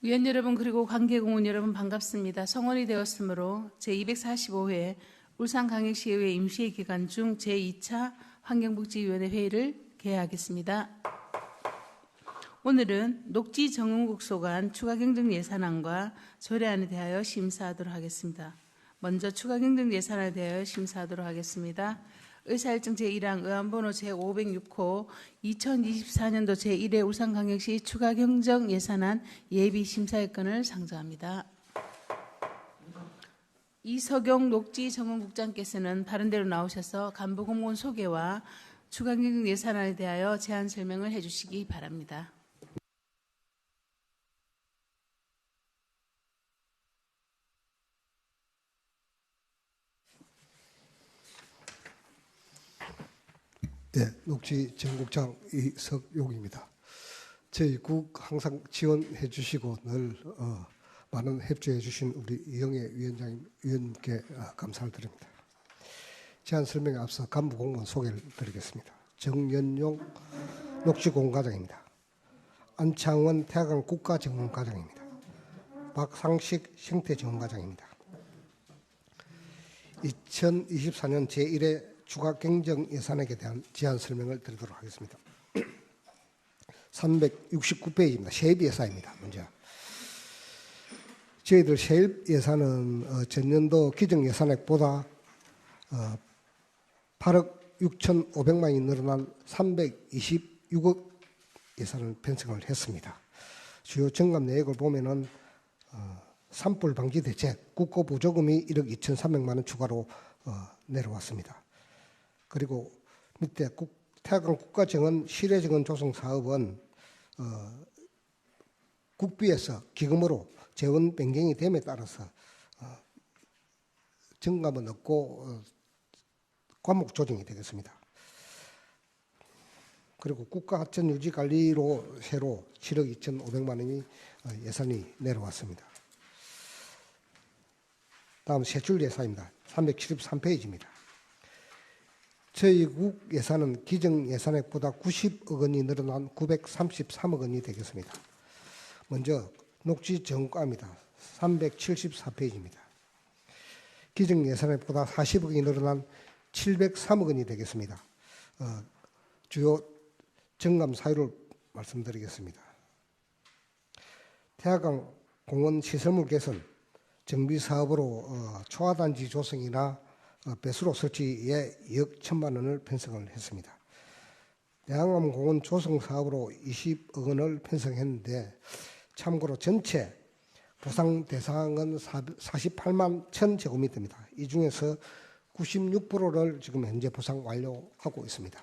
위원 여러분 그리고 관계공원 여러분 반갑습니다. 성원이 되었으므로 제245회 울산광역시의회 임시회 기간 중 제2차 환경복지위원회 회의를 개회하겠습니다. 오늘은 녹지 정원국소관 추가경정 예산안과 조례안에 대하여 심사하도록 하겠습니다. 먼저 추가경정 예산안에 대하여 심사하도록 하겠습니다. 의사일정 제1항 의안번호 제506호 2024년도 제1회 울산광역시 추가경정 예산안 예비심사의건을 상정합니다. 이석용 녹지정원국장께서는 바른대로 나오셔서 간부공무원 소개와 추가경정 예산안에 대하여 제안 설명을 해주시기 바랍니다. 네, 녹지정국장 이석용입니다. 저희 국 항상 지원해 주시고 늘 많은 협조해 주신 우리 이영애 위원님께 감사를 드립니다. 제안 설명에 앞서 간부공무원 소개를 드리겠습니다. 정연용 녹지공과장입니다. 안창원 태화강 국가정원과장입니다. 박상식 생태정원과장입니다. 2024년 제1회 추가경정 예산액에 대한 제안 설명을 드리도록 하겠습니다. 369페이지입니다. 세입 예산입니다. 먼저 저희들 세입 예산은 전년도 기정 예산액보다 8억 6,500만 원이 늘어난 326억 예산을 편성을 했습니다. 주요 정감 내역을 보면은 산불 방지 대책 국고 보조금이 1억 2,300만 원 추가로 내려왔습니다. 그리고 밑에 태화강 국가정원 실외정원 조성 사업은 국비에서 기금으로 재원 변경이 됨에 따라서 정감은 없고 과목 조정이 되겠습니다. 그리고 국가하천 유지관리로 새로 7억 2,500만 원이 예산이 내려왔습니다. 다음 세출 예산입니다. 373페이지입니다. 저희 국 예산은 기정 예산액보다 90억 원이 늘어난 933억 원이 되겠습니다. 먼저 녹지정과입니다. 374페이지입니다. 기정 예산액보다 40억 원이 늘어난 703억 원이 되겠습니다. 주요 정감 사유를 말씀드리겠습니다. 태화강 공원 시설물 개선, 정비 사업으로 초화단지 조성이나 배수로 설치에 2억 1천만 원을 편성을 했습니다. 대항암 공원 조성 사업으로 20억 원을 편성했는데 참고로 전체 보상 대상은 48만 1,000제곱미터입니다. 이 중에서 96%를 지금 현재 보상 완료하고 있습니다.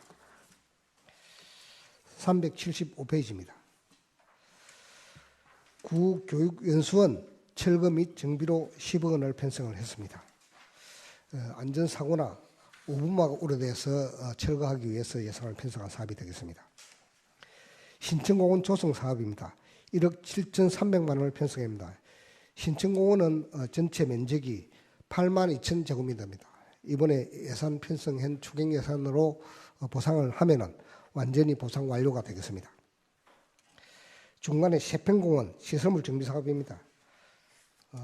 375페이지입니다. 구교육연수원 철거 및 정비로 10억 원을 편성을 했습니다. 안전사고나 오분마가 우려돼서 철거하기 위해서 예산을 편성한 사업이 되겠습니다. 신천공원 조성 사업입니다. 1억 7,300만 원을 편성합니다. 신천공원은 전체 면적이 8만 2천 제곱미터입니다. 이번에 예산 편성한 추경 예산으로 보상을 하면은 완전히 보상 완료가 되겠습니다. 중간에 세평공원 시설물 정비 사업입니다.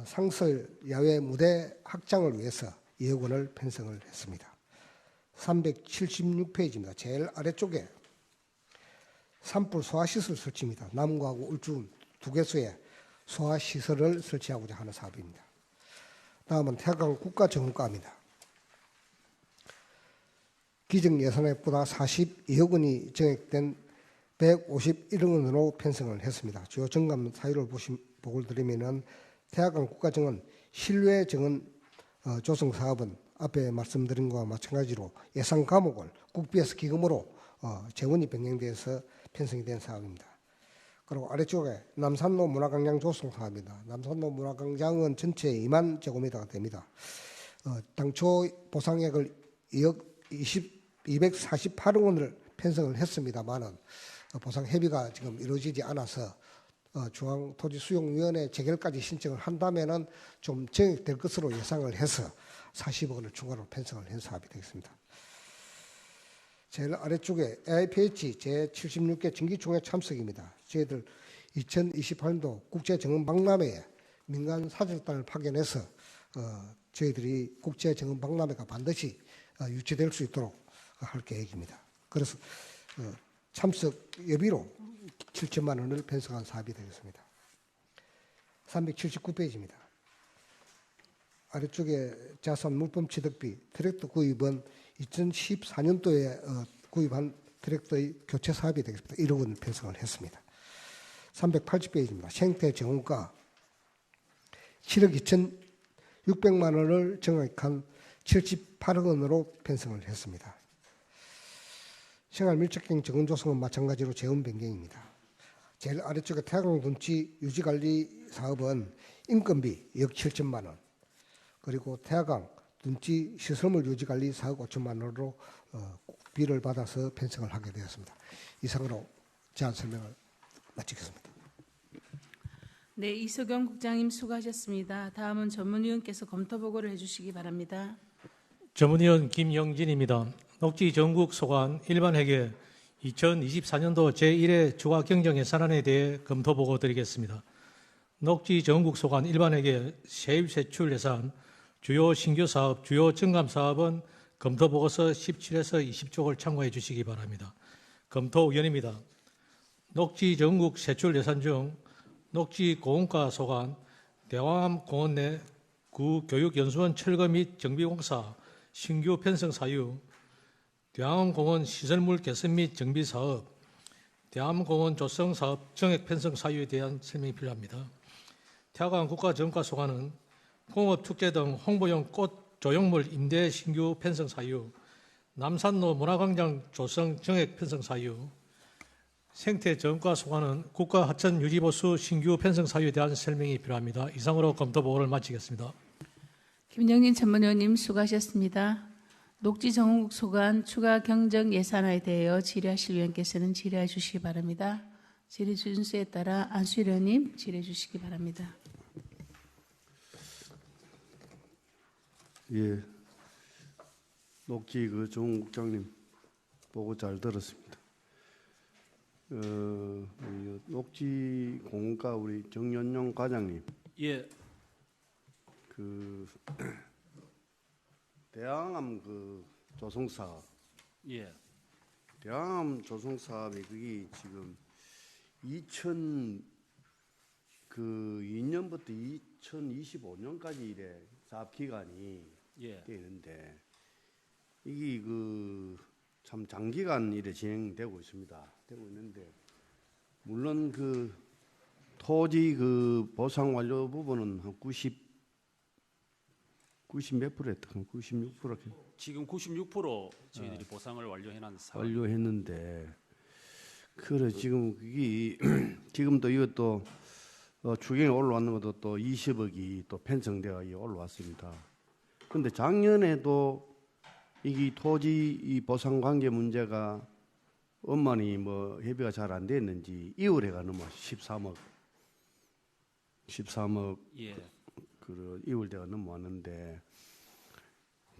상설 야외 무대 확장을 위해서 2억 원을 편성을 했습니다. 376페이지입니다. 제일 아래쪽에 산불 소화시설 설치입니다. 남구하고 울주 두 개소에 소화시설을 설치하고자 하는 사업입니다. 다음은 태화강 국가정원과입니다. 기정 예산액보다 42억 원이 정액된 151억 원으로 편성을 했습니다. 주요 정감 사유를 보고 드리면은 태화강 국가정원 실외 정원 조성 사업은 앞에 말씀드린 것과 마찬가지로 예산 과목을 국비에서 기금으로 재원이 변경돼서 편성이 된 사업입니다. 그리고 아래쪽에 남산로 문화광장 조성 사업입니다. 남산로 문화광장은 전체 2만 제곱미터가 됩니다. 당초 보상액을 2억 248억 원을 편성을 했습니다만은 보상 협의가 지금 이루어지지 않아서 중앙토지수용위원회 재결까지 신청을 한다면은 좀 정액될 것으로 예상을 해서 40억 원을 추가로 편성을 한 사업이 되겠습니다. 제일 아래쪽에 AIPH 제76개 정기총회 참석입니다. 저희들 2028년도 국제정음박람회에 민간 사절단을 파견해서 저희들이 국제정음박람회가 반드시 유치될 수 있도록 할 계획입니다. 그래서 참석 예비로 7천만 원을 편성한 사업이 되겠습니다. 379페이지입니다. 아래쪽에 자산 물품 취득비 트랙터 구입은 2014년도에 구입한 트랙터의 교체 사업이 되겠습니다. 1억 원을 편성을 했습니다. 380페이지입니다. 생태 정원가 7억 2,600만 원을 정액한 78억 원으로 편성을 했습니다. 생활 밀착형 정원 조성은 마찬가지로 재원 변경입니다. 제일 아래쪽에 태양광 둔치 유지관리 사업은 인건비 2억 7천만 원, 그리고 태양광 둔치 시설물 유지관리 4억 5천만 원으로 비를 받아서 편성을 하게 되었습니다. 이상으로 제안 설명을 마치겠습니다. 네, 이석영 국장님 수고하셨습니다. 다음은 전문위원께서 검토 보고를 해주시기 바랍니다. 전문위원 김영진입니다. 녹지 전국 소관 일반회계 2024년도 제1회 주가 경정 예산안에 대해 검토 보고 드리겠습니다. 녹지 전국 소관 일반회계 세입 세출 예산 주요 신규 사업, 주요 증감 사업은 검토 보고서 17에서 20쪽을 참고해 주시기 바랍니다. 검토 의견입니다. 녹지 전국 세출 예산 중 녹지 고원가 소관, 대왕암 공원 내 구 교육연수원 철거 및 정비공사 신규 편성 사유, 대왕암 공원 시설물 개선 및 정비 사업, 대왕암 공원 조성 사업 정액 편성 사유에 대한 설명이 필요합니다. 태화강 국가정가 소관은 공업축제 등 홍보용 꽃 조형물 임대 신규 편성 사유, 남산로 문화광장 조성 정액 편성 사유, 생태 정가 소관은 국가하천 유지보수 신규 편성 사유에 대한 설명이 필요합니다. 이상으로 검토 보고를 마치겠습니다. 김영진 전문위원님 수고하셨습니다. 녹지 정국 소관 추가 경정 예산안에 대하여 질의하실 위원께서는 질의해 주시기 바랍니다. 질의 준수에 따라 안수위원님 질의해 주시기 바랍니다. 예, 녹지 정 국장님 보고 잘 들었습니다. 녹지 공과 우리 정연용 과장님, 예, 대왕암 조성 사업, 예, 대왕암 조성 사업이 그게 지금 2년부터 2025년까지 이래 사업 기간이 예, 되는데 이게 참 장기간 이래 진행되고 있습니다. 되고 있는데 물론 토지 보상 완료 부분은 한 90 몇 프로 했던 96% 지금 96% 저희들이 보상을 완료해놓은 상황. 완료했는데 그래 지금 그게 지금도 이것도 추경에 올라왔는 것도 또 20억이 또 편성되어 올라왔습니다. 그런데 작년에도 이게 토지 이 보상 관계 문제가 엄만히 협의가 잘 안 됐는지 2월에가 넘어 13억 예, 이월대가 넘어왔는데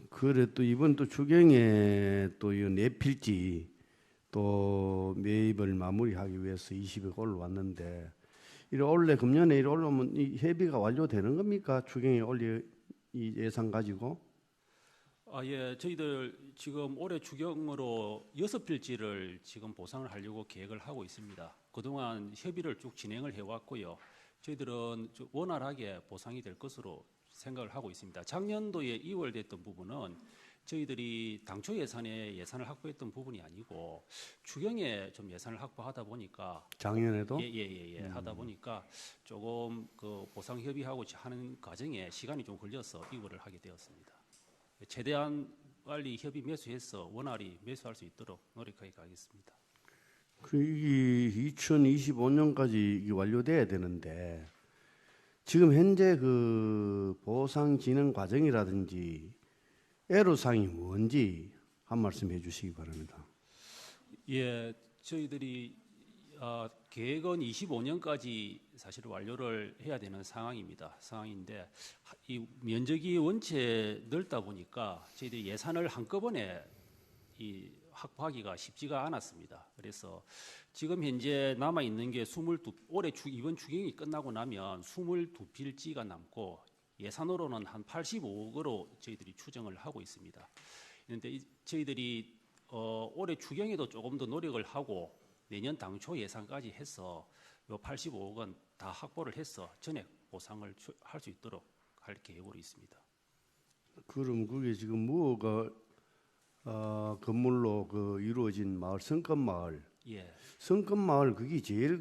그래 또 이번 또 추경에 또 이 내필지 또 매입을 마무리하기 위해서 20억 올라왔는데 원래 금년에 올라오면 이 협의가 완료되는 겁니까? 추경에 이 예산 가지고? 예, 저희들 지금 올해 추경으로 6필지를 지금 보상을 하려고 계획을 하고 있습니다. 그동안 협의를 쭉 진행을 해왔고요. 저희들은 원활하게 보상이 될 것으로 생각을 하고 있습니다. 작년도에 2월 됐던 부분은 저희들이 당초 예산에 예산을 확보했던 부분이 아니고 추경에 좀 예산을 확보하다 보니까 작년에도 하다 보니까 조금 보상 협의하고 하는 과정에 시간이 좀 걸려서 2월을 하게 되었습니다. 최대한 빨리 협의 매수해서 원활히 매수할 수 있도록 노력하게 가겠습니다. 이게 2025년까지 완료돼야 되는데 지금 현재 보상 진행 과정이라든지 애로사항이 뭔지 한 말씀 해주시기 바랍니다. 예, 저희들이 계획은 25년까지 사실 완료를 해야 되는 상황인데 이 면적이 원체 넓다 보니까 저희들이 예산을 한꺼번에 확보하기가 쉽지가 않았습니다. 그래서 지금 현재 남아 있는 게 이번 추경이 끝나고 나면 22필지가 남고 예산으로는 한 85억으로 저희들이 추정을 하고 있습니다. 그런데 저희들이 올해 추경에도 조금 더 노력을 하고 내년 당초 예산까지 해서 요 85억은 다 확보를 해서 전액 보상을 할 수 있도록 할 계획으로 있습니다. 그럼 그게 지금 뭐가 건물로 이루어진 마을 성급마을. 예. 성급마을 그게 제일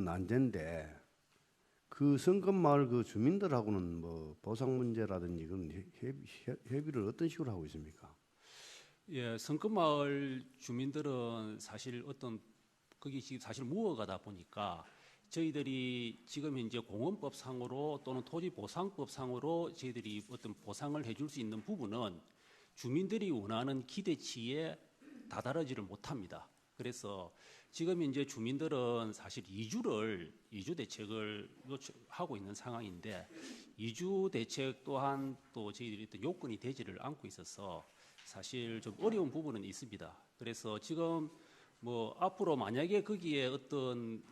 난제인데 그 성급마을 그 주민들하고는 뭐 보상 문제라든지 그런 협의를 어떤 식으로 하고 있습니까? 예, 성급마을 주민들은 사실 거기 지금 사실 무허가다 보니까 저희들이 지금 현재 공원법상으로 또는 토지보상법상으로 저희들이 어떤 보상을 해줄 수 있는 부분은 주민들이 원하는 기대치에 다다르지를 못합니다. 그래서 지금 현재 주민들은 사실 이주 대책을 요청하고 있는 상황인데 이주 대책 또한 또 저희들이 어떤 요건이 되지를 않고 있어서 사실 좀 어려운 부분은 있습니다. 그래서 지금 뭐 앞으로 만약에 거기에 어떤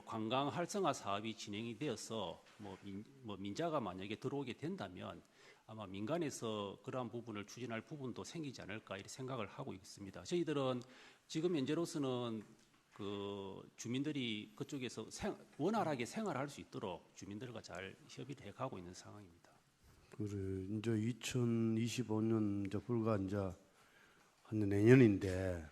관광 활성화 사업이 진행이 되어서 민자가 만약에 들어오게 된다면 아마 민간에서 그러한 부분을 추진할 부분도 생기지 않을까 이렇게 생각을 하고 있습니다. 저희들은 지금 현재로서는 주민들이 그쪽에서 원활하게 생활할 수 있도록 주민들과 잘 협의를 해가고 있는 상황입니다. 그래 이제 2025년 이제 불과 이제 한 내년인데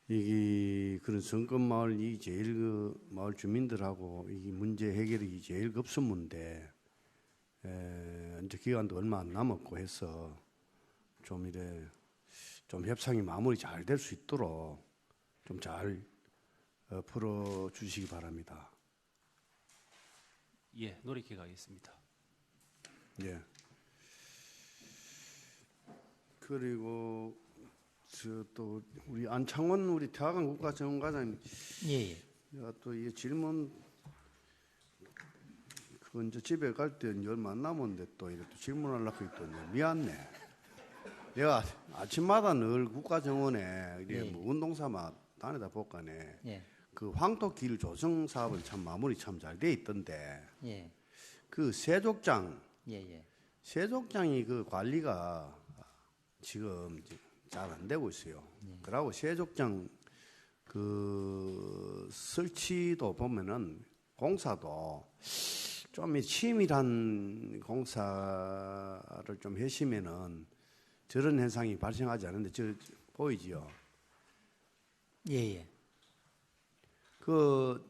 이게 그런 성급마을이 제일 마을 주민들하고 이 문제 해결이 제일 급선무인데 이제 기간도 얼마 안 남았고 해서 좀 협상이 마무리 잘 될 수 있도록 좀 잘 풀어 주시기 바랍니다. 예, 노력해 가겠습니다. 예. 그리고 또 우리 안창원 우리 대학원 국가정원과장님, 예. 또 이 질문 그건 이제 집에 갈 때 얼마 안 남았는데 또 이렇게 질문하려고 했더니 미안네. 내가 아침마다 늘 국가정원에 이래 뭐 운동삼아 다니다 볼까네. 예. 그 황토길 조성 사업은 참 마무리 참 잘 돼 있던데. 예. 그 세족장. 예. 세족장이 그 관리가 지금 잘 안 되고 있어요. 그러고 세족장 그 설치도 보면은 공사도 좀 치밀한 공사를 좀 하시면은 저런 현상이 발생하지 않는데 보이지요? 예. 그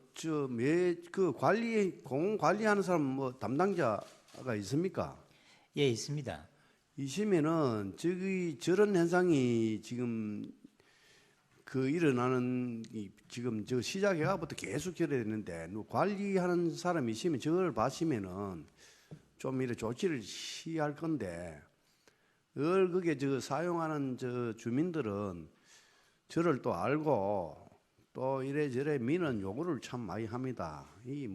공원 관리하는 사람 뭐 담당자가 있습니까? 예, 있습니다. 이시면은 저런 현상이 지금 일어나는 지금 시작해가부터 계속 결여됐는데 관리하는 사람이 있으면 저걸 봐시면은 좀 이렇게 조치를 취할 건데 그게 사용하는 주민들은 저를 또 알고 또 이래저래 미는 요구를 참 많이 합니다. 이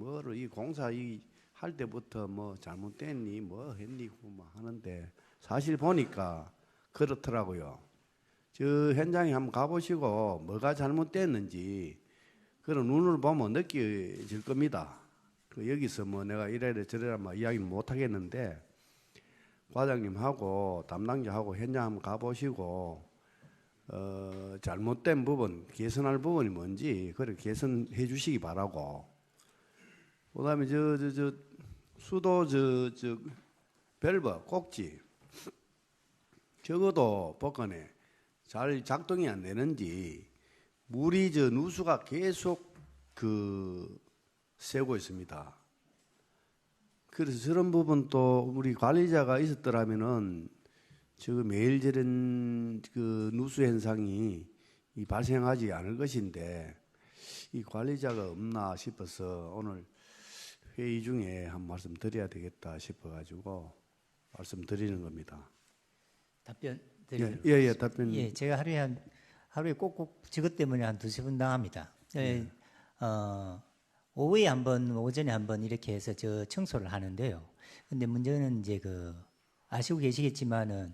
공사 할 때부터 뭐 잘못됐니 뭐 했니 뭐 하는데 사실 보니까 그렇더라고요. 저 현장에 한번 가보시고 뭐가 잘못됐는지 그런 눈을 보면 느껴질 겁니다. 여기서 뭐 내가 이래라 저래라 막 이야기는 못 하겠는데 과장님하고 담당자하고 현장 한번 가보시고 잘못된 부분, 개선할 부분이 뭔지 그걸 개선해 주시기 바라고. 그다음에 수도 밸브 꼭지 적어도 복근에 잘 작동이 안 되는지 물이 누수가 계속 새고 있습니다. 그래서 저런 부분 또 우리 관리자가 있었더라면은 매일 저런 누수 현상이 발생하지 않을 것인데 이 관리자가 없나 싶어서 오늘 회의 중에 한 말씀 드려야 되겠다 싶어가지고 말씀드리는 겁니다. 답변 드리도록 예, 답변. 예, 제가 하루에 꼭꼭 저것 때문에 한 두세 번 당합니다. 오후에 한 번, 오전에 한 번 이렇게 해서 청소를 하는데요. 근데 문제는 이제 아시고 계시겠지만은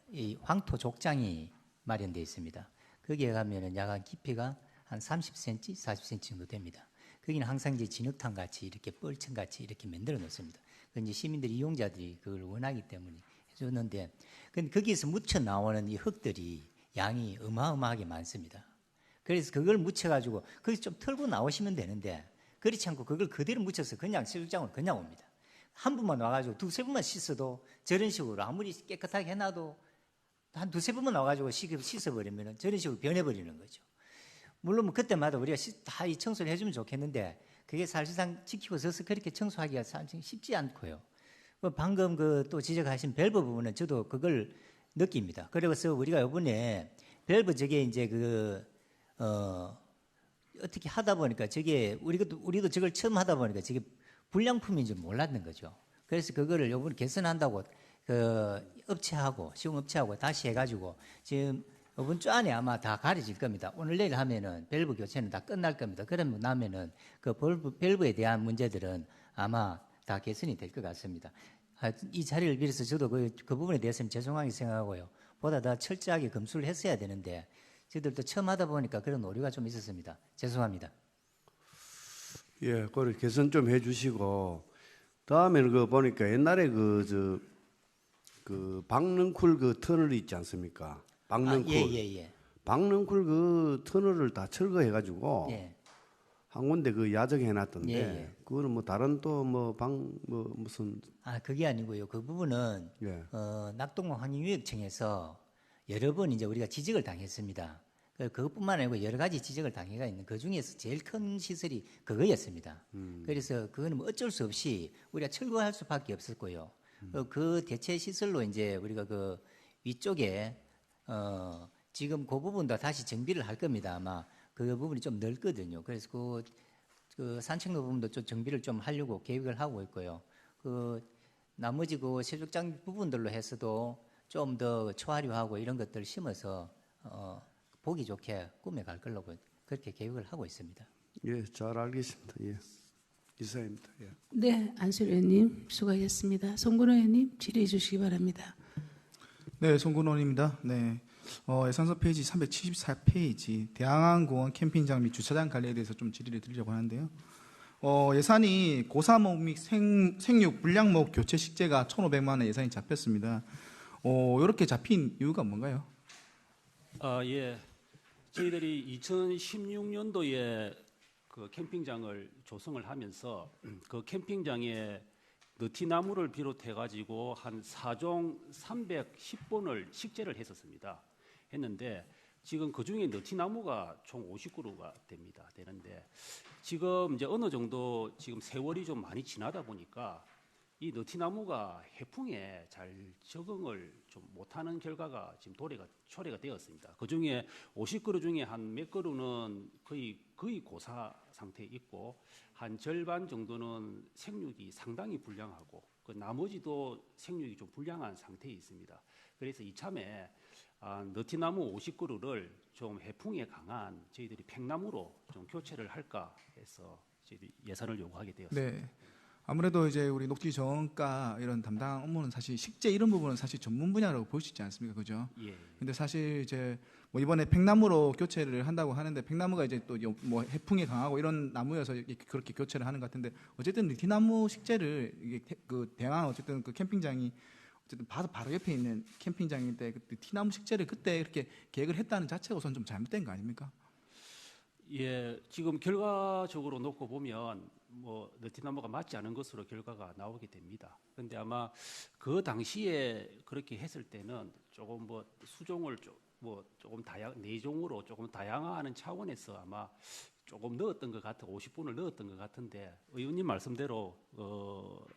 이 황토 족장이 마련되어 있습니다. 거기에 가면은 야간 깊이가 한 30cm, 40cm 정도 됩니다. 거기는 항상 이제 진흙탕 같이 이렇게 뻘층 같이 이렇게 만들어 놓습니다. 그 이제 시민들 이용자들이 그걸 원하기 때문에 해줬는데, 근데 거기에서 묻혀 나오는 이 흙들이 양이 어마어마하게 많습니다. 그래서 그걸 묻혀가지고 거기서 좀 털고 나오시면 되는데, 그렇지 않고 그걸 그대로 묻혀서 그냥 수욕장으로 그냥 옵니다. 한 분만 와가지고 두세 번만 씻어도 저런 식으로 아무리 깨끗하게 해놔도 한 두세 번만 와가지고 씻어버리면 저런 식으로 변해버리는 거죠. 물론 뭐 그때마다 우리가 다 이 청소를 해주면 좋겠는데 그게 사실상 지키고 서서 그렇게 청소하기가 사실 쉽지 않고요. 방금 그 또 지적하신 밸브 부분은 저도 그걸 느낍니다. 그래서 우리가 이번에 밸브 저게 이제 어떻게 하다 보니까 저게 우리도 저걸 처음 하다 보니까 저게 불량품인 줄 몰랐는 거죠. 그래서 그거를 이번에 개선한다고 업체하고 시공업체하고 다시 해가지고 지금 이번 주 안에 아마 다 가려질 겁니다. 오늘 내일 하면은 밸브 교체는 다 끝날 겁니다. 그러면 나면은 그 밸브에 대한 문제들은 아마 다 개선이 될 것 같습니다. 이 자리를 빌어서 저도 그 부분에 대해서는 죄송하게 생각하고요. 보다 더 철저하게 검수를 했어야 되는데 저희들도 처음 하다 보니까 그런 오류가 좀 있었습니다. 죄송합니다. 예, 그걸 개선 좀 해주시고 다음에는 그 보니까 옛날에 그 박능쿨 그 터널 있지 않습니까? 박능쿨. 예. 박능쿨 그 터널을 다 철거해가지고 예. 한 군데 그 야적해놨던데 예. 그거는 뭐 다른 또 무슨 그게 아니고요. 그 부분은 예. 낙동강 환경유역청에서 여러 번 이제 우리가 지적을 당했습니다. 그것뿐만 아니고 여러 가지 지적을 당해가 있는 그 중에서 제일 큰 시설이 그거였습니다. 그래서 그거는 뭐 어쩔 수 없이 우리가 철거할 수밖에 없었고요. 그 대체 시설로 이제 우리가 그 위쪽에 지금 그 부분도 다시 정비를 할 겁니다. 아마 그 부분이 좀 넓거든요. 그래서 그 산책로 부분도 좀 정비를 좀 하려고 계획을 하고 있고요. 그 나머지 그 세족장 부분들로 해서도 좀 더 초화류하고 이런 것들을 심어서 보기 좋게 꾸며갈 거라고 그렇게 계획을 하고 있습니다. 예, 잘 알겠습니다. 예, 이사입니다. 예. 네, 안수일 의원님 수고하셨습니다. 송근호 의원님 질의해 주시기 바랍니다. 네, 송근호입니다. 네, 예산서 페이지 374페이지 대항항공원 캠핑장 및 주차장 관리에 대해서 좀 질의를 드리려고 하는데요. 예산이 고사목 및 생육 불량목 교체 식재가 1,500만 원 예산이 잡혔습니다. 이렇게 잡힌 이유가 뭔가요? 예. 저희들이 2016년도에 그 캠핑장을 조성을 하면서 그 캠핑장에 느티나무를 비롯해 가지고 한 4종 310본을 식재를 했었습니다. 했는데 지금 그 중에 느티나무가 총 50그루가 되는데 지금 이제 어느 정도 지금 세월이 좀 많이 지나다 보니까 이 느티나무가 해풍에 잘 적응을 좀 못하는 결과가 지금 초래가 되었습니다. 그 중에 50그루 중에 한 몇 그루는 거의 고사 상태에 있고 한 절반 정도는 생육이 상당히 불량하고 그 나머지도 생육이 좀 불량한 상태에 있습니다. 그래서 이참에 느티나무 50그루를 좀 해풍에 강한 저희들이 팽나무로 좀 교체를 할까 해서 저희들이 예산을 요구하게 되었습니다. 네. 아무래도 이제 우리 녹지 정원과 이런 담당 업무는 사실 식재 이런 부분은 사실 전문 분야라고 볼 수 있지 않습니까, 그죠? 예. 근데 사실 이제 뭐 이번에 팽나무로 교체를 한다고 하는데 팽나무가 이제 또 뭐 해풍에 강하고 이런 나무여서 그렇게 교체를 하는 것 같은데 어쨌든 느티나무 식재를 이게 그 대왕 어쨌든 그 캠핑장이 어쨌든 바로 옆에 있는 캠핑장인데 그 느티나무 식재를 그때 이렇게 계획을 했다는 자체가 우선 좀 잘못된 거 아닙니까? 예, 지금 결과적으로 놓고 보면 뭐 느티나무가 맞지 않은 것으로 결과가 나오게 됩니다. 그런데 아마 그 당시에 그렇게 했을 때는 조금 뭐 수종을 조금 내종으로 조금 다양화하는 차원에서 아마 조금 넣었던 것 같아 50분을 넣었던 것 같은데 의원님 말씀대로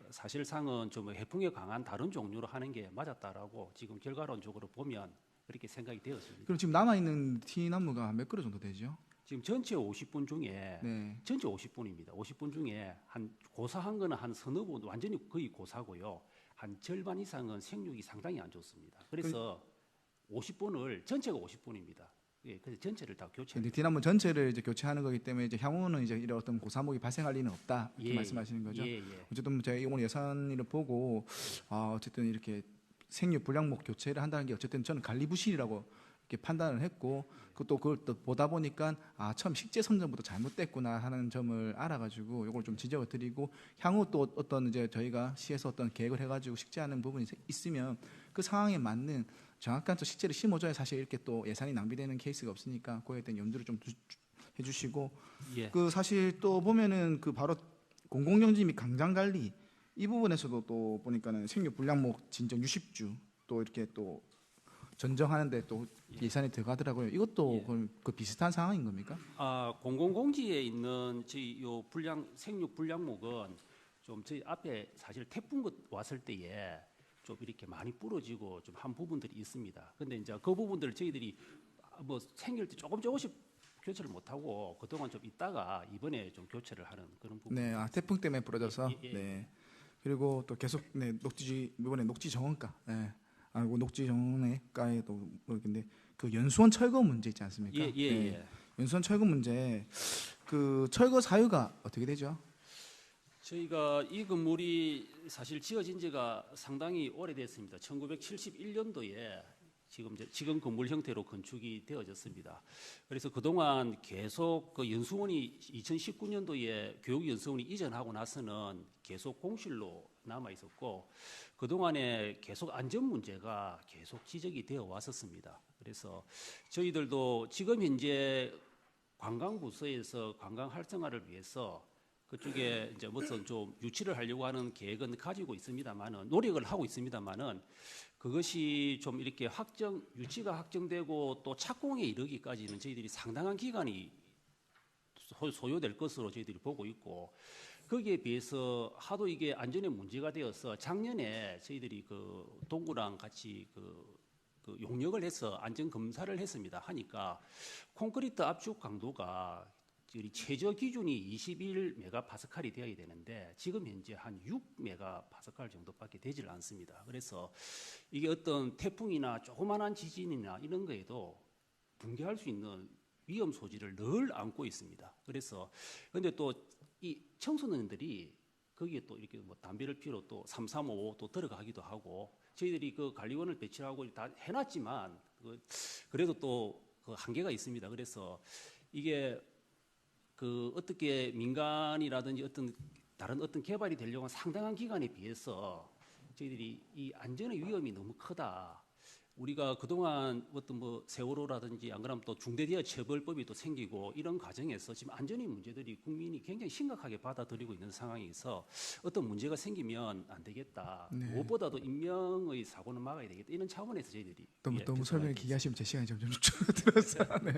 사실상은 좀 해풍에 강한 다른 종류로 하는 게 맞았다라고 지금 결과론적으로 보면 그렇게 생각이 되었습니다. 그럼 지금 남아 있는 티나무가 몇 그루 정도 되죠? 지금 전체 50분 중에 네. 전체 50분입니다. 50분 중에 한 고사한 거는 한 서너 분 완전히 거의 고사고요. 한 절반 이상은 생육이 상당히 안 좋습니다. 그래서 50분을 전체가 50분입니다. 예, 그래서 전체를 다 교체. 느티나무 전체를 이제 교체하는 거기 때문에 이제 향후는 이제 이런 어떤 고사목이 발생할 리는 없다 이렇게 예, 말씀하시는 거죠. 예. 어쨌든 제가 오늘 예산을 보고 어쨌든 이렇게 생유 불량목 교체를 한다는 게 어쨌든 저는 관리부실이라고 이렇게 판단을 했고 그걸 또 보다 보니까 처음 식재 선정부터 잘못됐구나 하는 점을 알아가지고 이걸 좀 지적을 드리고 향후 또 어떤 이제 저희가 시에서 어떤 계획을 해가지고 식재하는 부분이 있으면 그 상황에 맞는 정확한 또 식재를 심어줘야 사실 이렇게 또 예산이 낭비되는 케이스가 없으니까 그거에 대한 염두를 좀 해주시고 예. 그 사실 또 보면은 그 바로 공공용지 및 강장 관리 이 부분에서도 또 보니까는 생유 불량목 진정 60주 또 이렇게 또 전정하는데 또 예산이 들어가더라고요. 이것도 예. 그럼 그 비슷한 상황인 겁니까? 공공공지에 있는 저희 요 생육 불량목은 좀 저희 앞에 사실 태풍 왔을 때에 좀 이렇게 많이 부러지고 좀 한 부분들이 있습니다. 근데 이제 그 부분들을 저희들이 뭐 생길 때 조금씩 교체를 못 하고 그동안 좀 있다가 이번에 좀 교체를 하는 그런 부분. 네, 태풍 때문에 부러져서. 예. 네. 그리고 또 계속 이번에 녹지 정원가. 네. 녹지 정원가에도 모르겠는데 그 연수원 철거 문제 있지 않습니까? 예. 연수원 철거 문제 그 철거 사유가 어떻게 되죠? 저희가 이 건물이 사실 지어진 지가 상당히 오래됐습니다. 1971년도에 지금 건물 형태로 건축이 되어졌습니다. 그래서 그동안 계속 그 연수원이 2019년도에 교육연수원이 이전하고 나서는 계속 공실로 남아 있었고 그동안에 계속 안전 문제가 계속 지적이 되어 왔었습니다. 그래서 저희들도 지금 현재 관광부서에서 관광 활성화를 위해서 그쪽에 이제 무슨 좀 유치를 하려고 하는 계획은 가지고 있습니다만은 노력을 하고 있습니다만은 그것이 좀 이렇게 유치가 확정되고 또 착공에 이르기까지는 저희들이 상당한 기간이 소요될 것으로 저희들이 보고 있고 거기에 비해서 하도 이게 안전에 문제가 되어서 작년에 저희들이 그 동구랑 같이 그 용역을 해서 안전 검사를 했습니다. 하니까 콘크리트 압축 강도가 최저 기준이 21메가파스칼이 되어야 되는데 지금 현재 한 6메가파스칼 정도밖에 되질 않습니다. 그래서 이게 어떤 태풍이나 조그만한 지진이나 이런 거에도 붕괴할 수 있는 위험 소지를 늘 안고 있습니다. 그래서 근데 또 이 청소년들이 거기에 또 이렇게 뭐 담배를 피우러 또 335 또 들어가기도 하고 저희들이 그 관리원을 배치하고 다 해놨지만 그래도 또 그 한계가 있습니다. 그래서 이게 그 어떻게 민간이라든지 다른 어떤 개발이 되려고 하면 상당한 기간에 비해서 저희들이 이 안전의 위험이 너무 크다. 우리가 그동안 어떤 뭐 세월호라든지 안 그러면 또 중대재해 처벌법이 또 생기고 이런 과정에서 지금 안전의 문제들이 국민이 굉장히 심각하게 받아들이고 있는 상황에서 어떤 문제가 생기면 안 되겠다. 네. 무엇보다도 인명의 사고는 막아야 되겠다. 이런 차원에서 저희들이 너무 설명을 길게 하시면 제 시간이 점점 줄어들어서 네.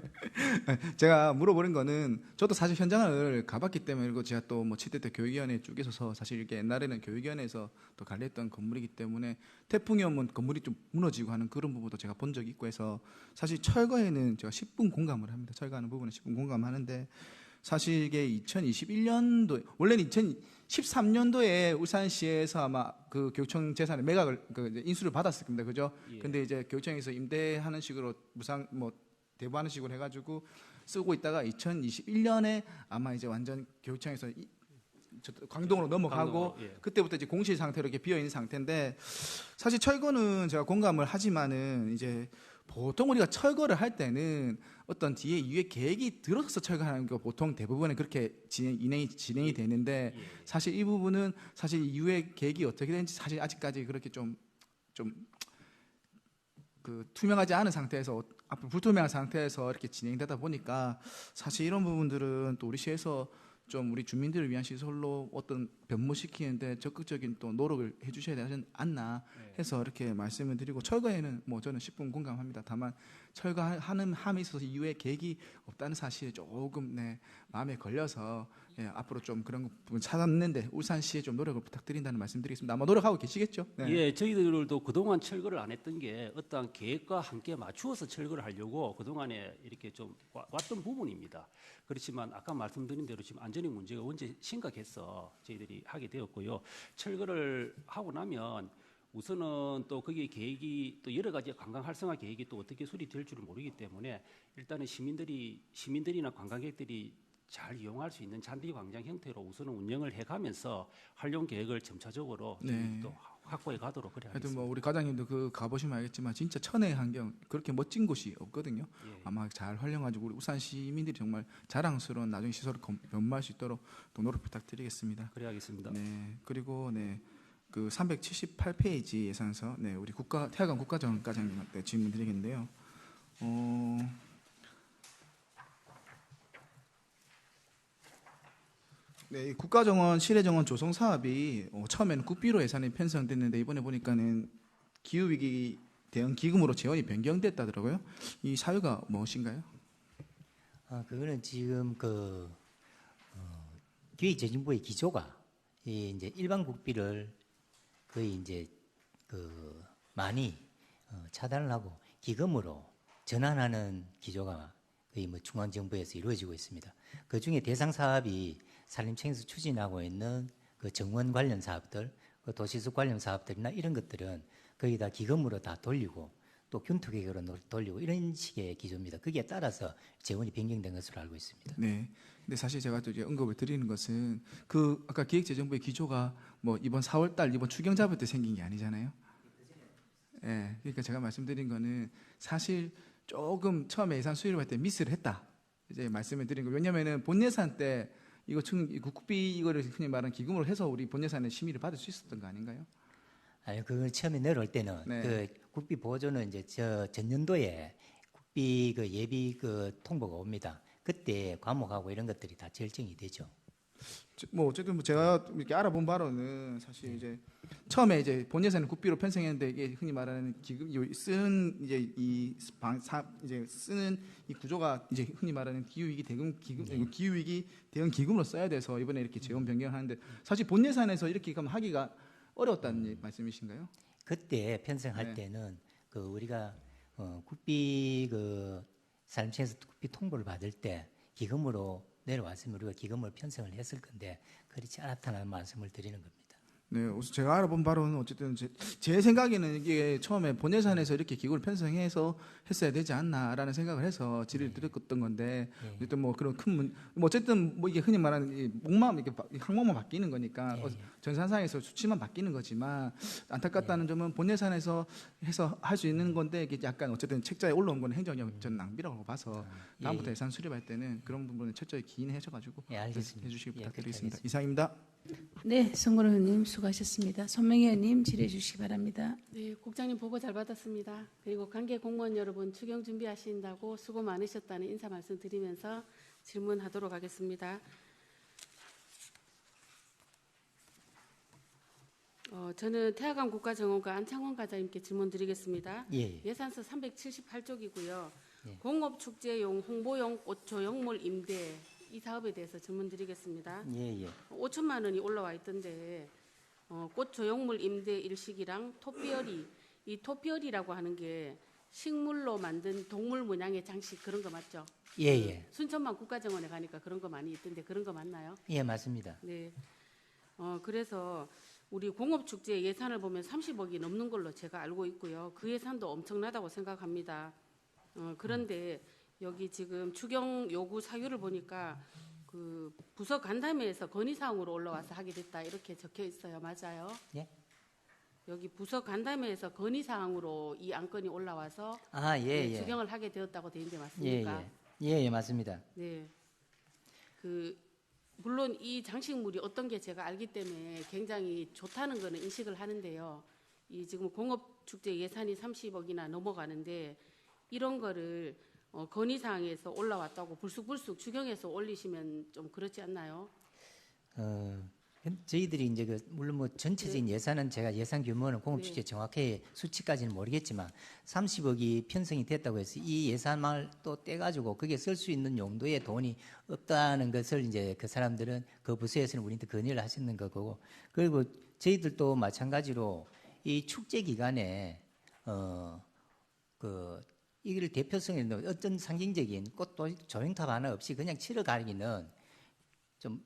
제가 물어보는 거는 저도 사실 현장을 가봤기 때문에 그리고 제가 또 뭐 7대 때 교육위원회 쪽에 서서 사실 이렇게 옛날에는 교육위원회에서 또 관리했던 건물이기 때문에 태풍이 오면 건물이 좀 무너지고 하는 그런 부분도 제가 본 적이 있고 해서 사실 철거에는 제가 10분 공감을 합니다. 철거하는 부분은 10분 공감하는데 사실 이게 2021년도 원래는 2013년도에 울산시에서 아마 그 교육청 재산의 매각을 인수를 받았을 겁니다. 그죠? 예. 근데 이제 교육청에서 임대하는 식으로 대부하는 식으로 해가지고 쓰고 있다가 2021년에 아마 이제 완전 교육청에서 광동으로 넘어가고 예. 그때부터 이제 공실 상태로 이렇게 비어 있는 상태인데 사실 철거는 제가 공감을 하지만은 이제 보통 우리가 철거를 할 때는 어떤 뒤에 이후에 계획이 들어서 철거하는 거 보통 대부분은 그렇게 진행이 되는데 사실 이 부분은 사실 이후에 계획이 어떻게 되는지 사실 아직까지 그렇게 좀 그 투명하지 않은 상태에서 앞으로 불투명한 상태에서 이렇게 진행되다 보니까 사실 이런 부분들은 또 우리 시에서 좀 우리 주민들을 위한 시설로 어떤 변모시키는데 적극적인 또 노력을 해주셔야 되지 않나 해서 이렇게 말씀을 드리고 철거에는 뭐 저는 10분 공감합니다. 다만 철거하는 함에 있어서 이후에 계획이 없다는 사실에 조금 마음에 걸려서 앞으로 좀 그런 부분 찾았는데 울산시에 좀 노력을 부탁드린다는 말씀드리겠습니다. 아마 노력하고 계시겠죠? 네. 예, 저희들도 그동안 철거를 안 했던 게 어떠한 계획과 함께 맞추어서 철거를 하려고 그동안에 이렇게 좀 왔던 부분입니다. 그렇지만 아까 말씀드린 대로 지금 안전의 문제가 원체 심각해서 저희들이 하게 되었고요. 철거를 하고 나면 우선은 또 거기에 계획이 또 여러 가지 관광 활성화 계획이 또 어떻게 수립될 줄을 모르기 때문에 일단은 시민들이나 관광객들이 잘 이용할 수 있는 잔디 광장 형태로 우선은 운영을 해가면서 활용 계획을 점차적으로 네. 또 확보해 가도록 그래 하여튼 하겠습니다. 뭐 우리 과장님도 그 가보시면 알겠지만 진짜 천혜의 환경 그렇게 멋진 곳이 없거든요. 예. 아마 잘 활용가지고 우리 울산 시민들이 정말 자랑스러운 나중에 시설을 변모할 수 있도록 또 노력 부탁드리겠습니다. 그래 하겠습니다. 네, 그리고 그 378페이지 예산서 우리 태화강 국가정원 과장님한테 질문드리겠는데요. 네, 이 국가정원 실외정원 조성 사업이 처음에는 국비로 예산이 편성됐는데 이번에 보니까는 기후위기 대응 기금으로 재원이 변경됐다더라고요. 이 사유가 무엇인가요? 그거는 지금 기획재정부의 기조가 이제 일반 국비를 거의 이제 많이 차단을 하고 기금으로 전환하는 기조가 거의 중앙정부에서 이루어지고 있습니다. 그 중에 대상 사업이 산림청에서 추진하고 있는 그 정원 관련 사업들, 그 도시숲 관련 사업들이나 이런 것들은 거의 다 기금으로 다 돌리고 또 균토계획으로 돌리고 이런 식의 기조입니다. 거기에 따라서 재원이 변경된 것으로 알고 있습니다. 네. 근데 사실 제가 또 이제 언급을 드리는 것은 아까 기획재정부의 기조가 뭐 이번 4월달 이번 추경 잡을 때 생긴 게 아니잖아요. 네. 그러니까 제가 말씀드린 거는 사실 조금 처음에 예산 수립을 할 때 미스를 했다. 이제 말씀을 드린 거. 왜냐면은 본 예산 때 국비 이거를 흔히 말하는 기금으로 해서 우리 본 예산의 심의를 받을 수 있었던 거 아닌가요? 아니, 그걸 처음에 내려올 때는 그 국비 보조는 이제 전년도에 국비 예비 통보가 옵니다. 그때 과목하고 이런 것들이 다 결정이 되죠. 뭐 어쨌든 제가 이렇게 알아본 바로는 사실 이제 처음에 이제 본 예산은 국비로 편성했는데 이게 흔히 말하는 기금 쓰는 이제 쓰는 이 구조가 이제 흔히 말하는 기후위기 대응 기금으로 써야 돼서 이번에 이렇게 재원 변경을 하는데 사실 본 예산에서 이렇게 하기가 어려웠다는 말씀이신가요? 그때 편성할 때는 우리가 국비 산림청에서 국비 통보를 받을 때 기금으로 내려왔으면 우리가 기금을 편성을 했을 건데 그렇지 않았다는 말씀을 드리는 겁니다. 네, 우선 제가 알아본 바로는 어쨌든 제 생각에는 이게 처음에 본 예산에서 이렇게 기구를 편성해서 했어야 되지 않나라는 생각을 해서 질의를 드렸던 건데 어쨌든 뭐 그런 어쨌든 뭐 이게 흔히 말하는 목만 이렇게 항목만 바뀌는 거니까 전산상에서 수치만 바뀌는 거지만 안타깝다는 점은 본 예산에서 해서 할 수 있는 건데 이게 약간 어쨌든 책자에 올라온 건 행정력 전 낭비라고 봐서 다음부터 예산 수립할 때는 그런 부분을 철저히 기인하셔가지고 해주시기 부탁드리겠습니다. 이상입니다. 네, 성걸 의원님 수고하셨습니다. 손명희 의원님 질의해 주시기 바랍니다. 네, 국장님 보고 잘 받았습니다. 그리고 관계 공무원 여러분 추경 준비하신다고 수고 많으셨다는 인사 말씀드리면서 질문하도록 하겠습니다. 저는 태화강 국가정원과 안창원 과장님께 질문드리겠습니다. 예산서 378쪽이고요. 공업축제용 홍보용 꽃초 영물 임대 이 사업에 대해서 질문드리겠습니다. 5천만 원이 올라와 있던데 꽃 조형물 임대 일식이랑 토피어리 이 토피어리라고 하는 게 식물로 만든 동물 문양의 장식 그런 거 맞죠? 순천만 국가정원에 가니까 그런 거 많이 있던데 그런 거 맞나요? 예, 맞습니다. 네. 그래서 우리 공업축제 예산을 보면 30억이 넘는 걸로 제가 알고 있고요. 그 예산도 엄청나다고 생각합니다. 그런데 여기 지금 추경 요구 사유를 보니까 그 부서 간담회에서 건의사항으로 올라와서 하게 됐다 이렇게 적혀 있어요. 맞아요? 예? 여기 부서 간담회에서 건의사항으로 이 안건이 올라와서 추경을 하게 되었다고 돼 있는데 맞습니까? 예, 맞습니다. 네. 물론 이 장식물이 어떤 게 제가 알기 때문에 굉장히 좋다는 거는 인식을 하는데요. 이 지금 공업축제 예산이 30억이나 넘어가는데 이런 거를 건의사항에서 올라왔다고 불쑥불쑥 추경해서 올리시면 좀 그렇지 않나요? 저희들이 이제 물론 뭐 전체적인 예산은 제가 예산 규모는 공업축제 정확하게 수치까지는 모르겠지만 30억이 편성이 됐다고 해서 이 예산을 또 떼가지고 그게 쓸 수 있는 용도의 돈이 없다는 것을 이제 그 사람들은 그 부서에서는 우리한테 건의를 하시는 거고 그리고 저희들도 마찬가지로 이 축제 기간에 이걸 대표성에 어떤 상징적인 꽃도 조형탑 하나 없이 그냥 치러가기는 좀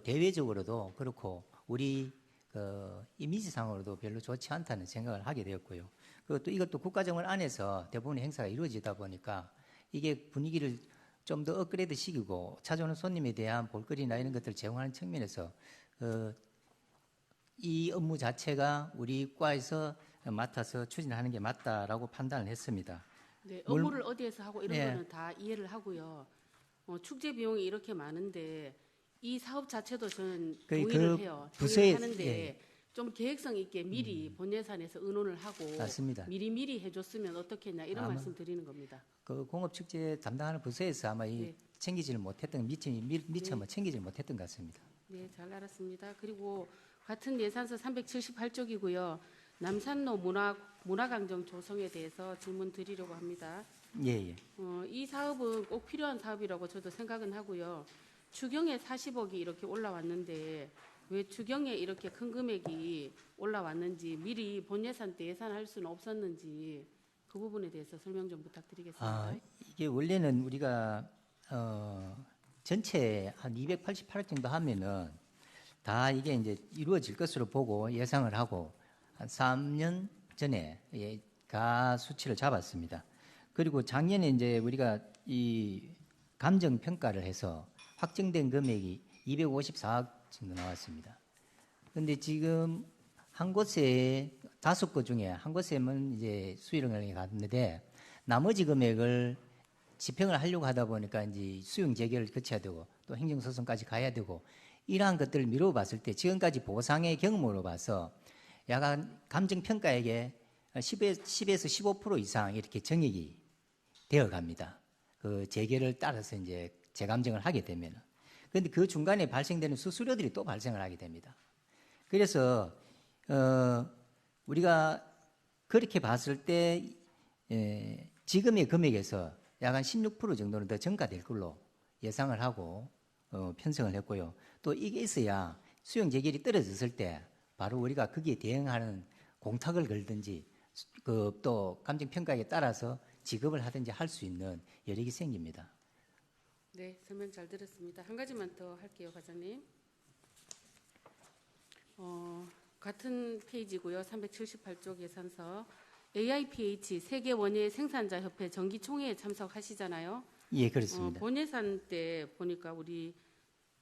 대외적으로도 그렇고 우리 이미지상으로도 별로 좋지 않다는 생각을 하게 되었고요. 그리고 또 이것도 국가정원 안에서 대부분의 행사가 이루어지다 보니까 이게 분위기를 좀 더 업그레이드 시키고 찾아오는 손님에 대한 볼거리나 이런 것들을 제공하는 측면에서 이 업무 자체가 우리 과에서 맡아서 추진하는 게 맞다라고 판단을 했습니다. 네, 업무를 어디에서 하고 이런 네. 거는 다 이해를 하고요. 축제 비용이 이렇게 많은데 이 사업 자체도 저는 동의를 해요. 부서에- 동의를 하는데 예. 좀 계획성 있게 미리 본 예산에서 의논을 하고 맞습니다. 미리 해줬으면 어떻겠냐 이런 아마- 말씀 드리는 겁니다. 그 공업축제 담당하는 부서에서 아마 이 네. 챙기지를 못했던 미처 뭐 챙기지를 못했던 것 같습니다. 네, 잘 알았습니다. 그리고 같은 예산서 378쪽이고요. 남산로 문화강정 조성에 대해서 질문 드리려고 합니다. 예. 이 사업은 꼭 필요한 사업이라고 저도 생각은 하고요. 추경에 40억이 이렇게 올라왔는데 왜 추경에 이렇게 큰 금액이 올라왔는지 미리 본 예산 때 예산할 수는 없었는지 그 부분에 대해서 설명 좀 부탁드리겠습니다. 이게 원래는 우리가 전체 한 288억 정도 하면은 다 이게 이제 이루어질 것으로 보고 예상을 하고 한 3년 전에 수치를 잡았습니다. 그리고 작년에 이제 우리가 이 감정 평가를 해서 확정된 금액이 254억 정도 나왔습니다. 그런데 지금 한 곳에 5곳 중에 한 곳에만 이제 수령을 갔는데 나머지 금액을 집행을 하려고 하다 보니까 이제 수용 재결을 거쳐야 되고 또 행정소송까지 가야 되고 이러한 것들을 미루어 봤을 때 지금까지 보상의 경험으로 봐서 약간 감정평가액의 10에서 15% 이상 이렇게 정액이 되어 갑니다. 그 재결을 따라서 이제 재감정을 하게 되면. 그런데 그 중간에 발생되는 수수료들이 또 발생을 하게 됩니다. 그래서 우리가 그렇게 봤을 때 지금의 금액에서 약 한 16% 정도는 더 증가될 걸로 예상을 하고 편성을 했고요. 또 이게 있어야 수용 재결이 떨어졌을 때 바로 우리가 거기에 대응하는 공탁을 걸든지 또 감정평가에 따라서 지급을 하든지 할 수 있는 여력이 생깁니다. 네, 설명 잘 들었습니다. 한 가지만 더 할게요, 과장님. 같은 페이지고요. 378쪽 예산서 AIPH 세계 원예 생산자 협회 정기 총회에 참석하시잖아요. 예, 그렇습니다. 본 예산 때 보니까 우리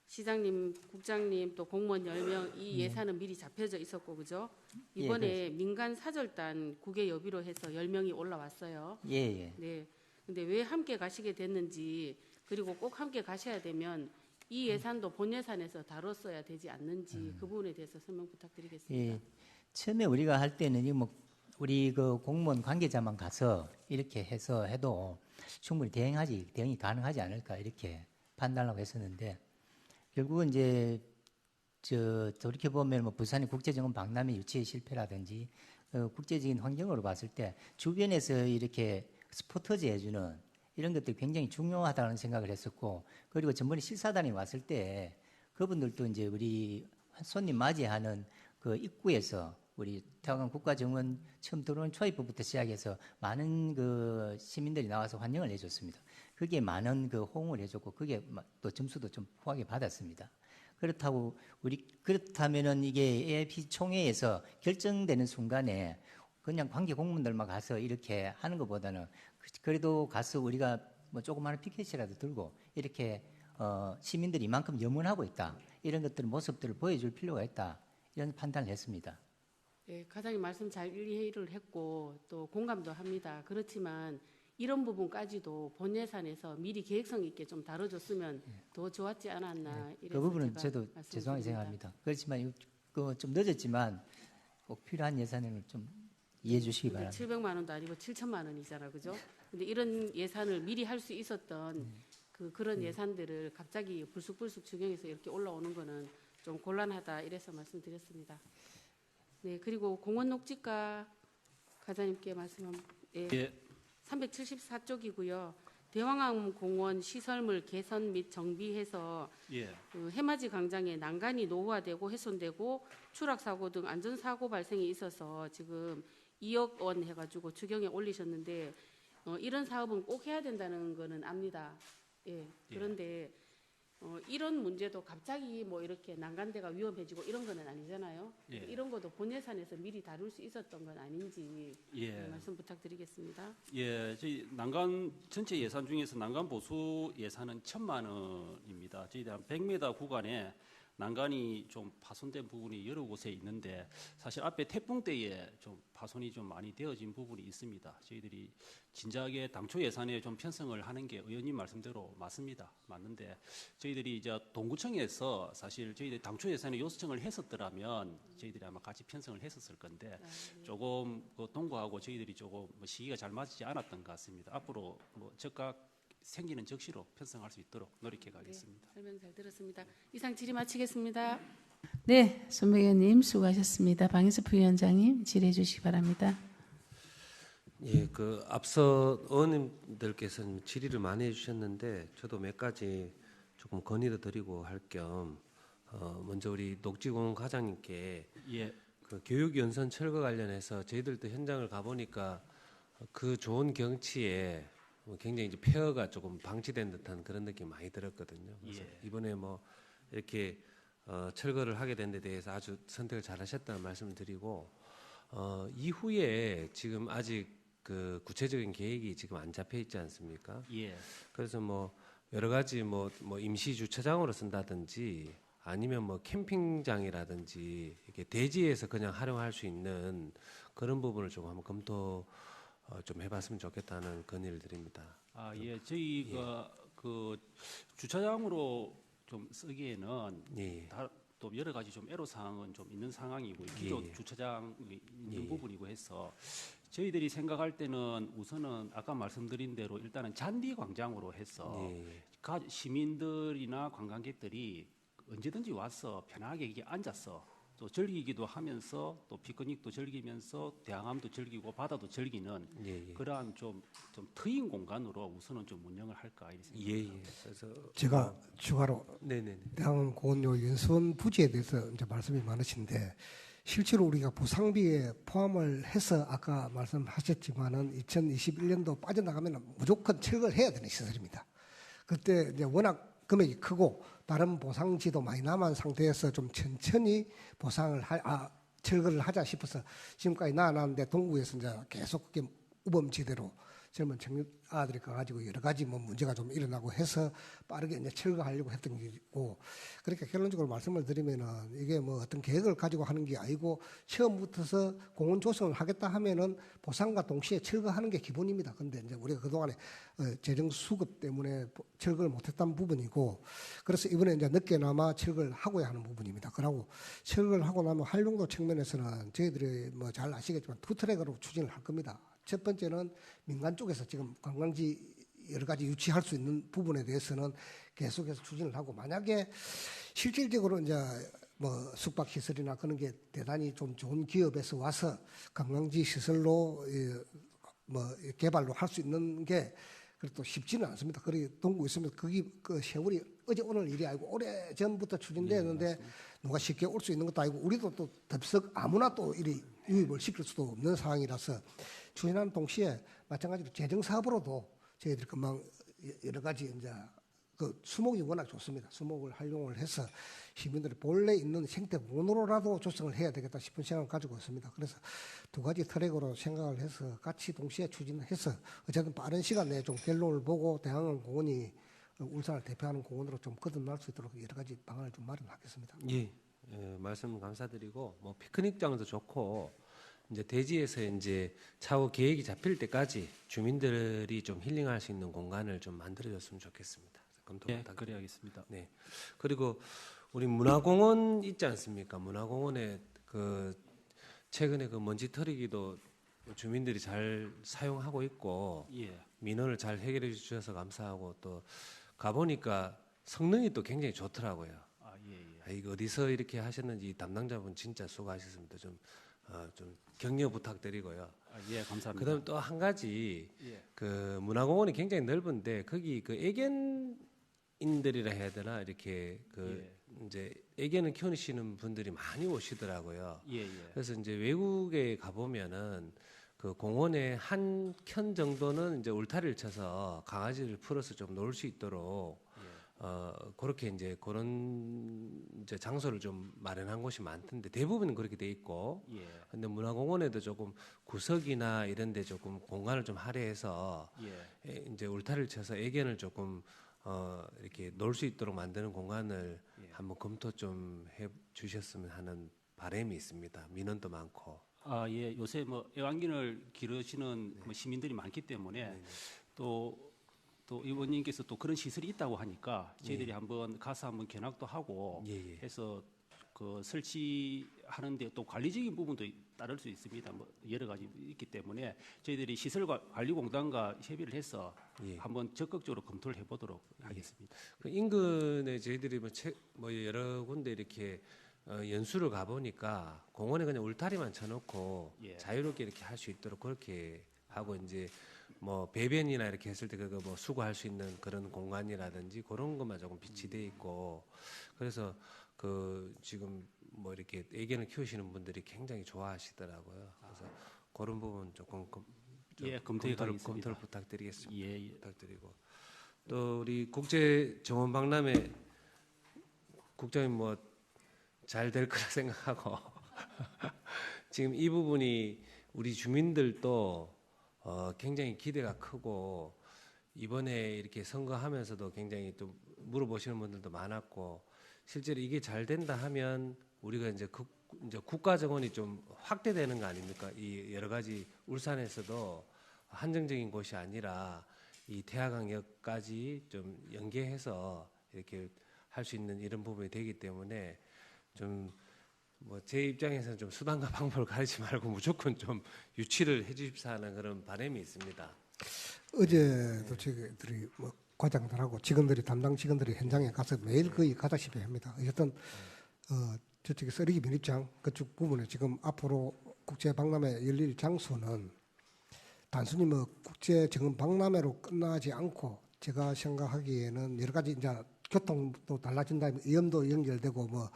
시장님, 국장님 또 공무원 10명 이 예산은 미리 잡혀져 있었고 그죠? 이번에 민간 사절단 국외 여비로 해서 10명이 올라왔어요. 예. 네. 근데 왜 함께 가시게 됐는지 그리고 꼭 함께 가셔야 되면 이 예산도 본 예산에서 다뤘어야 되지 않는지 그 부분에 대해서 설명 부탁드리겠습니다. 예. 처음에 우리가 할 때는 우리 그 공무원 관계자만 가서 이렇게 해서 해도 충분히 대응이 가능하지 않을까 이렇게 판단하고 했었는데 결국은 이제 돌이켜 보면 부산의 국제정원 박람회 유치의 실패라든지 국제적인 환경으로 봤을 때 주변에서 이렇게 스포터즈 해주는 이런 것들이 굉장히 중요하다는 생각을 했었고 그리고 전번에 실사단이 왔을 때 그분들도 이제 우리 손님 맞이하는 그 입구에서 우리 태화강 국가정원 처음 들어온 초입부부터 시작해서 많은 그 시민들이 나와서 환영을 해줬습니다. 그게 많은 그 호응을 해줬고 그게 또 점수도 좀 후하게 받았습니다. 그렇다면은 이게 AIP 총회에서 결정되는 순간에 그냥 관계 공무원들만 가서 이렇게 하는 것보다는 그래도 가서 우리가 조그마한 피켓이라도 들고 이렇게 시민들이 이만큼 염원하고 있다 이런 것들 모습들을 보여줄 필요가 있다 이런 판단을 했습니다. 네, 과장님 말씀 잘 이해를 했고 또 공감도 합니다. 그렇지만 이런 부분까지도 본 예산에서 미리 계획성 있게 좀 다뤄줬으면 더 좋았지 않았나. 그 부분은 저도 죄송하게 생각합니다. 그렇지만 좀 늦었지만 꼭 필요한 예산을 좀 이해해 주시기 바랍니다. 700만 원도 아니고 7천만 원이잖아, 그죠? 근데 이런 예산을 미리 할 수 있었던 그런 예산들을 갑자기 불쑥불쑥 추경해서 이렇게 올라오는 거는 좀 곤란하다 이래서 말씀드렸습니다. 네, 그리고 공원 녹지가 과장님께 말씀한 374쪽이고요. 대왕암 공원 시설물 개선 및 정비해서 해맞이 광장에 난간이 노후화되고 훼손되고 추락 사고 등 안전 사고 발생이 있어서 지금 2억 원 해가지고 추경에 올리셨는데 이런 사업은 꼭 해야 된다는 거는 압니다. 그런데 이런 문제도 갑자기 뭐 이렇게 난간대가 위험해지고 이런 거는 아니잖아요. 예. 이런 것도 본 예산에서 미리 다룰 수 있었던 건 아닌지 예. 말씀 부탁드리겠습니다. 예, 저희 난간 전체 예산 중에서 난간 보수 예산은 1,000만 원입니다. 저희들 한 100m 구간에 난간이 좀 파손된 부분이 여러 곳에 있는데 사실 앞에 태풍 때에 좀 파손이 좀 많이 되어진 부분이 있습니다. 저희들이 진작에 당초 예산에 좀 편성을 하는 게 의원님 말씀대로 맞습니다. 맞는데 저희들이 이제 동구청에서 사실 저희들이 당초 예산에 요청을 했었더라면 저희들이 아마 같이 편성을 했었을 건데 조금 그 동구하고 저희들이 조금 뭐 시기가 잘 맞지 않았던 것 같습니다. 앞으로 뭐 적각 생기는 적시로 편성할 수 있도록 노력해 가겠습니다. 네, 설명 잘 들었습니다. 이상 질의 마치겠습니다. 네, 손 의원님 수고하셨습니다. 방희섭 위원장님 질의해 주시기 바랍니다. 예, 그 앞서 의원님들께서는 질의를 많이 해주셨는데 저도 몇 가지 조금 건의를 드리고 할 겸 먼저 우리 녹지공 과장님께 예, 그 교육연선 철거 관련해서 저희들도 현장을 가보니까 그 좋은 경치에 굉장히 이제 폐허가 조금 방치된 듯한 그런 느낌 많이 들었거든요. 그래서 예. 이번에 뭐 이렇게 철거를 하게 된 데 대해서 아주 선택을 잘하셨다는 말씀을 드리고 이후에 지금 아직 그 구체적인 계획이 지금 안 잡혀 있지 않습니까? 예, 그래서 뭐 여러 가지 뭐 임시 주차장으로 쓴다든지 아니면 뭐 캠핑장이라든지 이렇게 대지에서 그냥 활용할 수 있는 그런 부분을 조금 한번 검토 좀 해봤으면 좋겠다는 건의를 드립니다. 아, 예, 저희가 그 주차장으로 좀 쓰기에는 예. 또 여러 가지 좀 애로 사항은 좀 있는 상황이고 기존 예. 주차장이 있는 예. 부분이고 해서 저희들이 생각할 때는 우선은 아까 말씀드린 대로 일단은 잔디 광장으로 해서 예. 시민들이나 관광객들이 언제든지 와서 편하게 이게 앉아서 또 즐기기도 하면서 또 피크닉도 즐기면서 대항암도 즐기고 바다도 즐기는 예. 그러한 좀 트인 공간으로 우선은 좀 운영을 할까 이렇게 생각합니다. 예. 그래서 제가 추가로 네네네. 대학원 고원료 연수원 부지에 대해서 이제 말씀이 많으신데 실제로 우리가 보상비에 포함을 해서 아까 말씀하셨지만은 2021년도 빠져나가면 무조건 철거를 해야 되는 시설입니다. 그때 이제 워낙 금액이 크고 다른 보상지도 많이 남은 상태에서 좀 천천히 보상을 철거를 하자 싶어서 지금까지 나왔는데 동구에서 이제 계속 그게 우범지대로 젊은 청년 아들이 가가지고 여러 가지 뭐 문제가 좀 일어나고 해서 빠르게 이제 철거하려고 했던 게 있고 그러니까 결론적으로 말씀을 드리면은 이게 뭐 어떤 계획을 가지고 하는 게 아니고 처음부터서 공원 조성을 하겠다 하면은 보상과 동시에 철거하는 게 기본입니다. 근데 이제 우리가 그동안에 재정 수급 때문에 철거를 못했던 부분이고 그래서 이번에 이제 늦게나마 철거를 하고야 하는 부분입니다. 그러고 철거를 하고 나면 활용도 측면에서는 저희들이 뭐 잘 아시겠지만 투 트랙으로 추진을 할 겁니다. 첫 번째는 민간 쪽에서 지금 관광지 여러 가지 유치할 수 있는 부분에 대해서는 계속해서 추진을 하고 만약에 실질적으로 이제 뭐 숙박시설이나 그런 게 대단히 좀 좋은 기업에서 와서 관광지 시설로 뭐 개발로 할 수 있는 게 그래도 쉽지는 않습니다. 그리고 동구 있으면 거기 그 세월이 어제 오늘 일이 아니고 오래 전부터 추진되었는데 누가 쉽게 올 수 있는 것도 아니고 우리도 또 덥석 아무나 또 이리 유입을 시킬 수도 없는 상황이라서 추진하는 동시에 마찬가지로 재정 사업으로도 저희들이 금방 여러 가지 이제 그 수목이 워낙 좋습니다. 수목을 활용을 해서 시민들이 본래 있는 생태공원으로라도 조성을 해야 되겠다 싶은 생각을 가지고 있습니다. 그래서 두 가지 트랙으로 생각을 해서 같이 동시에 추진해서 어쨌든 빠른 시간 내에 좀 결론을 보고 대항원 공원이 울산을 대표하는 공원으로 좀 거듭날 수 있도록 여러 가지 방안을 좀 마련하겠습니다. 예. 말씀 감사드리고 뭐 피크닉장도 좋고 이제 대지에서 이제 차후 계획이 잡힐 때까지 주민들이 좀 힐링할 수 있는 공간을 좀 만들어줬으면 좋겠습니다. 검토 예, 부탁드립니다. 그래 하겠습니다. 네. 그리고 우리 문화공원 있지 않습니까? 문화공원에 그 최근에 그 먼지 털이기도 주민들이 잘 사용하고 있고 예, 민원을 잘 해결해 주셔서 감사하고 또 가보니까 성능이 또 굉장히 좋더라고요. 아, 예. 아, 이거 어디서 이렇게 하셨는지 담당자분 진짜 수고하셨습니다. 좀 격려 부탁드리고요. 아, 예, 감사합니다. 그다음 또 한 가지 예. 그 문화공원이 굉장히 넓은데 거기 그 애견인들이라 해야 되나 이렇게 그 이제 애견을 키우시는 분들이 많이 오시더라고요. 예. 그래서 이제 외국에 가보면은 그 공원에 한 켠 정도는 이제 울타리를 쳐서 강아지를 풀어서 좀 놀 수 있도록 그렇게 이제 그런 이제 장소를 좀 마련한 곳이 많던데 대부분은 그렇게 돼 있고, 예. 근데 문화공원에도 조금 구석이나 이런데 조금 공간을 좀 할애해서 예. 이제 울타리를 쳐서 애견을 조금 이렇게 놀 수 있도록 만드는 공간을 예. 한번 검토 좀 해주셨으면 하는 바람이 있습니다. 민원도 많고. 아, 예. 요새 뭐 애완견을 기르시는 뭐 시민들이 많기 때문에 또 의원님께서 또 그런 시설이 있다고 하니까 저희들이 한번 가서 한번 견학도 하고 예, 예. 해서 그 설치하는데 또 관리적인 부분도 따를 수 있습니다. 뭐 여러 가지 있기 때문에 저희들이 시설관리공단과 협의를 해서 예. 한번 적극적으로 검토를 해보도록 하겠습니다. 그 인근에 저희들이 뭐 여러 군데 이렇게 연수를 가보니까 공원에 그냥 울타리만 쳐놓고 예. 자유롭게 이렇게 할 수 있도록 그렇게 하고, 이제 뭐 배변이나 이렇게 했을 때 그거 뭐 수거할 수 있는 그런 공간이라든지 그런 것만 조금 비치돼 있고, 그래서 그 지금 뭐 이렇게 애견을 키우시는 분들이 굉장히 좋아하시더라고요. 그래서 그런 부분 조금 검토를 부탁드리겠습니다. 예, 예. 부탁드리고, 또 우리 국제 정원 박람회 국장님 뭐 잘 될 거라 생각하고 지금 이 부분이 우리 주민들도 굉장히 기대가 크고, 이번에 이렇게 선거하면서도 굉장히 또 물어보시는 분들도 많았고, 실제로 이게 잘 된다 하면 우리가 이제 국가 정원이 좀 확대되는 거 아닙니까? 이 여러 가지 울산에서도 한정적인 곳이 아니라 이 태화강역까지 좀 연계해서 이렇게 할 수 있는 이런 부분이 되기 때문에 좀 뭐 제 입장에서는 좀 수단과 방법을 가리지 말고 무조건 좀 유치를 해주십사 하는 그런 바람이 있습니다. 어제도 저희들이 뭐 과장들하고 직원들이 담당 직원들이 현장에 가서 매일 거의 가다시피 합니다. 어쨌든 저쪽에 쓰레기 밀입장 그쪽 부분에 지금 앞으로 국제 박람회 열릴 장소는 단순히 뭐 국제 정원 박람회로 끝나지 않고, 제가 생각하기에는 여러 가지 이제 교통도 달라진다면 위험도 연결되고 뭐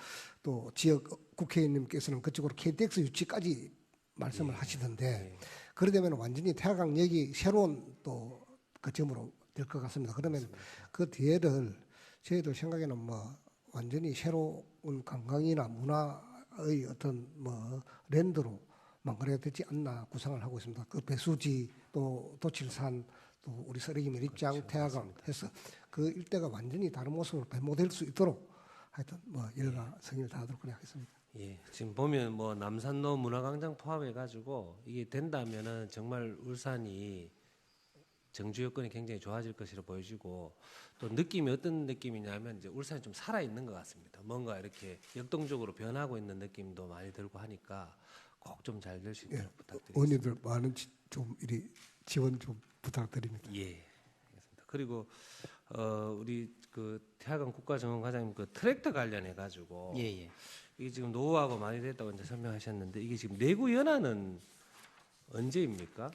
또 지역 국회의원님께서는 그쪽으로 KTX 유치까지 말씀을 하시던데, 그러려면 완전히 태화강역이 새로운 또 그 점으로 될 것 같습니다. 그러면 그 뒤에를 저희들 생각에는 뭐 완전히 새로운 관광이나 문화의 어떤 뭐 랜드로 만들어야 되지 않나 구상을 하고 있습니다. 그 배수지 또 도칠산 또 우리 쓰레기 밀입장, 그렇죠, 태화강 맞습니다. 해서 그 일대가 완전히 다른 모습으로 변모될 수 있도록 하여튼 뭐 열과 성의를 다하도록 그래 하겠습니다. 예, 지금 보면 뭐 남산로 문화광장 포함해 가지고 이게 된다면은 정말 울산이 정주 여건이 굉장히 좋아질 것으로 보여지고, 또 느낌이 어떤 느낌이냐면 이제 울산이 좀 살아 있는 것 같습니다. 뭔가 이렇게 역동적으로 변하고 있는 느낌도 많이 들고 하니까 꼭 좀 잘 될 수 있도록 부탁드립니다. 의원님들 많은 좀 이리 지원 좀 부탁드립니다. 예, 알겠습니다. 그리고 우리 그 태화강 국가정원과장님 그 트랙터 관련해 가지고 예. 이게 지금 노후하고 많이 됐다고 이제 설명하셨는데, 이게 지금 내구 연한은 언제입니까?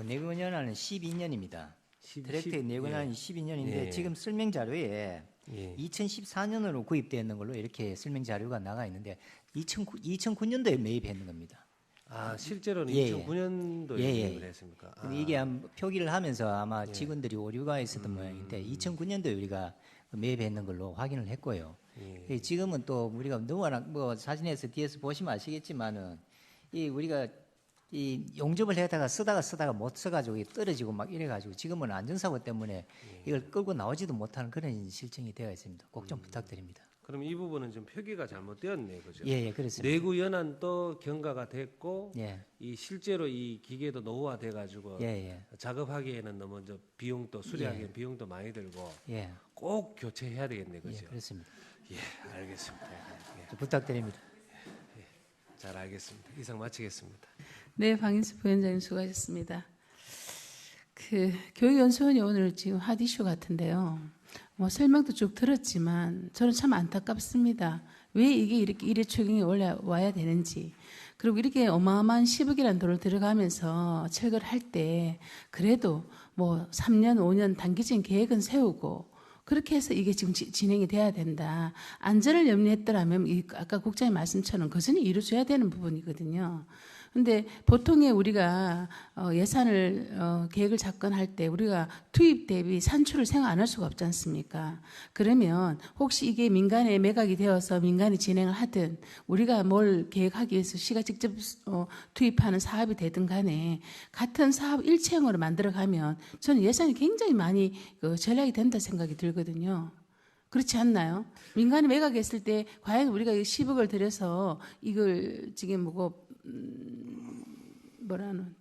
내구 연한은 12년입니다. 트랙터의 내구 연한이 12년인데 예. 지금 설명 자료에 예. 2014년으로 구입되어 있는 걸로 이렇게 설명 자료가 나가 있는데 2009년도에 매입했는 겁니다. 아, 실제로는 예, 2009년도에 예, 매입을 했습니까? 근데 이게 표기를 하면서 아마 직원들이 오류가 있었던 모양인데 2009년도에 우리가 매입했는 걸로 확인을 했고요. 예. 지금은 또 우리가 너무나 뭐 사진에서 뒤에서 보시면 아시겠지만은 이 우리가 이 용접을 해다가 쓰다가 못 써가지고 떨어지고 막 이래가지고 지금은 안전사고 때문에 이걸 끌고 나오지도 못하는 그런 실정이 되어 있습니다. 꼭 좀 부탁드립니다. 그럼 이 부분은 좀 표기가 잘못되었네, 그죠? 예, 그렇습니다. 내구 연한도 경과가 됐고, 예. 이 실제로 이 기계도 노후화돼 가지고 예. 작업하기에는 너무 저 비용도 수리하기에는 비용도 많이 들고 예. 꼭 교체해야 되겠네, 그죠? 예, 그렇습니다. 예, 알겠습니다. 예, 부탁드립니다. 잘 알겠습니다. 이상 마치겠습니다. 네, 방인수 부위원장님 수고하셨습니다. 그 교육연수원이 오늘 지금 핫 이슈 같은데요. 뭐 설명도 쭉 들었지만 저는 참 안타깝습니다. 왜 이게 이래 추경이 올라와야 되는지. 그리고 이렇게 어마어마한 10억이라는 돈을 들어가면서 철거를 할 때 그래도 뭐 3년, 5년 단기적인 계획은 세우고 그렇게 해서 이게 지금 진행이 돼야 된다. 안전을 염려했더라면 아까 국장님 말씀처럼 거전히 이루어져야 되는 부분이거든요. 근데 보통의 우리가 예산을 계획을 작건할 때 우리가 투입 대비 산출을 생각 안 할 수가 없지 않습니까? 그러면 혹시 이게 민간에 매각이 되어서 민간이 진행을 하든 우리가 뭘 계획하기 위해서 시가 직접 투입하는 사업이 되든 간에 같은 사업 일체형으로 만들어가면 저는 예산이 굉장히 많이 절약이 된다 생각이 들거든요. 그렇지 않나요? 민간이 매각했을 때 과연 우리가 10억을 들여서 이걸 지금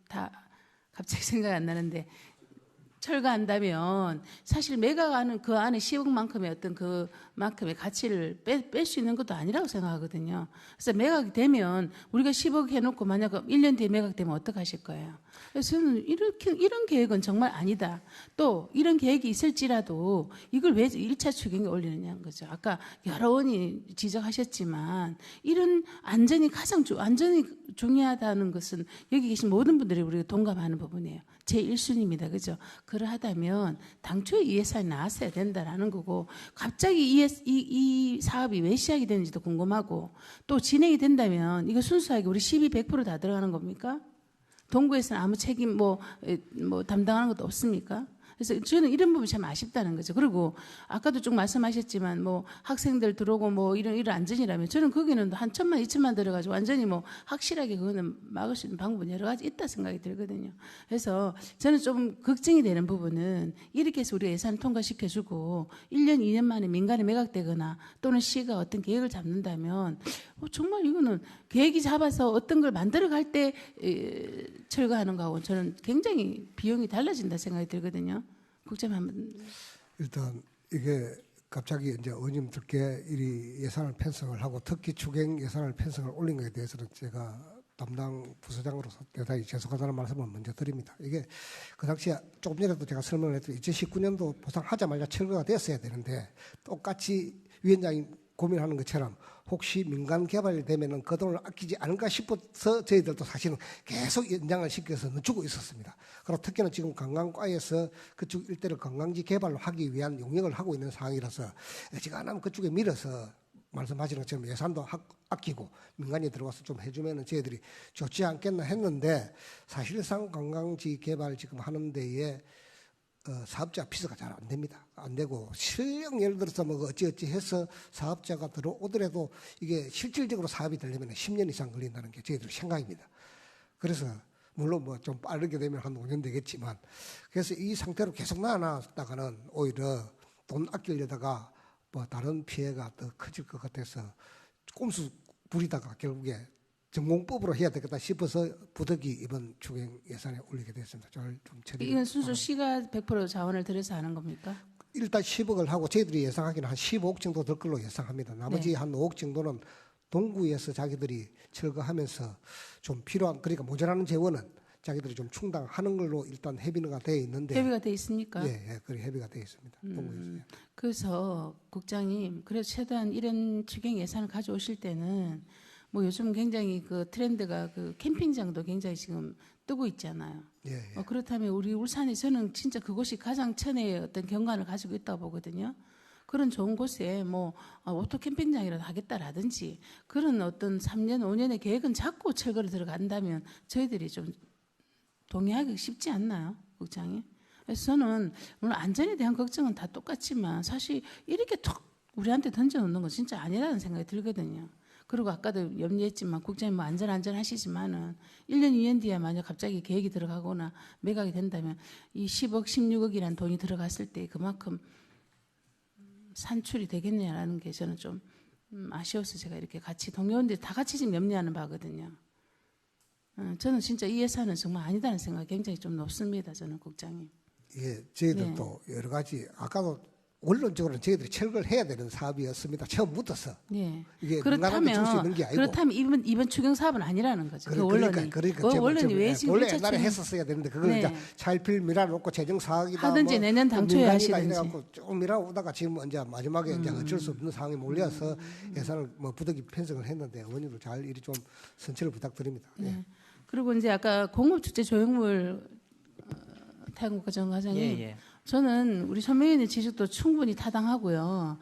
다 갑자기 생각이 안 나는데 철거한다면 사실 매각하는 그 안에 10억만큼의 어떤 그만큼의 가치를 뺄 수 있는 것도 아니라고 생각하거든요. 그래서 매각이 되면 우리가 10억 해놓고 만약 1년 뒤에 매각되면 어떡하실 거예요? 그래서 저는 이런 계획은 정말 아니다. 또 이런 계획이 있을지라도 이걸 왜 1차 추경에 올리느냐는 거죠. 아까 여러 원이 지적하셨지만 이런 안전이 안전이 중요하다는 것은 여기 계신 모든 분들이 우리가 동감하는 부분이에요. 제 1순위입니다. 그죠? 그러하다면 당초에 이 예산이 나왔어야 된다라는 거고 갑자기 이 사업이 왜 시작이 되는지도 궁금하고 또 진행이 된다면 이거 순수하게 우리 12, 100% 다 들어가는 겁니까? 동구에서는 아무 책임 담당하는 것도 없습니까? 그래서 저는 이런 부분이 참 아쉽다는 거죠. 그리고 아까도 쭉 말씀하셨지만 학생들 들어오고 이런 안전이라면 저는 거기는 한 1,000만, 2,000만 들어가지고 완전히 확실하게 그거는 막을 수 있는 방법은 여러 가지 있다 생각이 들거든요. 그래서 저는 좀 걱정이 되는 부분은 이렇게 해서 우리가 예산을 통과시켜주고 1년, 2년 만에 민간에 매각되거나 또는 시가 어떤 계획을 잡는다면 정말 이거는 계획이 잡아서 어떤 걸 만들어갈 때 철거하는 거하고 저는 굉장히 비용이 달라진다 생각이 들거든요. 국장 한번. 일단 이게 갑자기 이제 의원님들께 이 예산을 편성을 하고 특히 추경 예산을 편성을 올린 것에 대해서는 제가 담당 부서장으로서 대단히 죄송하다는 말씀을 먼저 드립니다. 이게 그 당시에 조금 전에도 제가 설명을 했더니 2019년도 보상하자마자 철거가 됐어야 되는데 똑같이 위원장이 고민하는 것처럼 혹시 민간 개발이 되면은 그 돈을 아끼지 않을까 싶어서 저희들도 사실은 계속 연장을 시켜서 늦추고 있었습니다. 그리고 특히나 지금 관광과에서 그쪽 일대를 관광지 개발로 하기 위한 용역을 하고 있는 상황이라서 어지간하면 그쪽에 밀어서 말씀하시는 것처럼 예산도 아끼고 민간이 들어와서 좀 해주면은 저희들이 좋지 않겠나 했는데 사실상 관광지 개발 지금 하는 데에 사업자 피스가 잘 안 됩니다. 안 되고 실령 예를 들어서 어찌어찌 해서 사업자가 들어오더라도 이게 실질적으로 사업이 되려면 10년 이상 걸린다는 게 저희들 생각입니다. 그래서 물론 좀 빠르게 되면 한 5년 되겠지만 그래서 이 상태로 계속 나아나다가는 오히려 돈 아끼려다가 다른 피해가 더 커질 것 같아서 꼼수 부리다가 결국에 전공법으로 해야 되겠다 싶어서 부득이 이번 추경 예산에 올리게 됐습니다. 저를 좀 이건 순수 시가 100% 자원을 들여서 하는 겁니까? 일단 10억을 하고 저희들이 예상하기는 한 15억 정도 될 걸로 예상합니다. 나머지 한 5억 정도는 동구에서 자기들이 철거하면서 좀 필요한 그러니까 모자라는 재원은 자기들이 좀 충당하는 걸로 일단 협의가 되어 있는데 협의가 되어 있습니까? 예, 그래 협의가 되어 있습니다. 동구에서. 그래서 국장님, 그래서 최대한 이런 추경 예산을 가져오실 때는 요즘 굉장히 그 트렌드가 그 캠핑장도 굉장히 지금 뜨고 있잖아요. 예. 그렇다면 우리 울산에 저는 진짜 그곳이 가장 천혜의 어떤 경관을 가지고 있다고 보거든요. 그런 좋은 곳에 오토 캠핑장이라도 하겠다라든지 그런 어떤 3년, 5년의 계획은 잡고 철거를 들어간다면 저희들이 좀 동의하기 쉽지 않나요, 국장님? 그래서 저는 물론 안전에 대한 걱정은 다 똑같지만 사실 이렇게 툭 우리한테 던져놓는 건 진짜 아니라는 생각이 들거든요. 그리고 아까도 염려했지만 국장님 안전 하시지만은 1년, 2년 뒤에 만약 갑자기 계획이 들어가거나 매각이 된다면 이 10억, 16억이라는 돈이 들어갔을 때 그만큼 산출이 되겠냐라는 게 저는 좀 아쉬워서 제가 이렇게 같이 동료원들이 다 같이 지금 염려하는 바거든요. 저는 진짜 이 예산은 정말 아니다는 생각이 굉장히 좀 높습니다. 저는 국장님. 예, 저희들도 여러 가지 아까도 원론적으로는 저희들이 철거를 해야 되는 사업이었습니다. 처음부터서. 네. 이게 민간한테 줄 수 있는 게 아니고. 그렇다면 이번 추경 사업은 아니라는 거죠. 그러니까 원론이 왜 지금 원래 옛날에 했었어야 되는데 그걸 이제 차일필 밀어놓고 재정 사학이다 하든지 내년 당초에 하시든지. 좀 밀어오다가 지금 이제 마지막에 이제 어쩔 수 없는 상황이 몰려서 예산을 부득이 편성을 했는데 의원님들 잘 이리 좀 선처를 부탁드립니다. 네. 예. 그리고 이제 아까 공업축제 조형물 태양국가정과장님. 저는 우리 손명희의 지적도 충분히 타당하고요.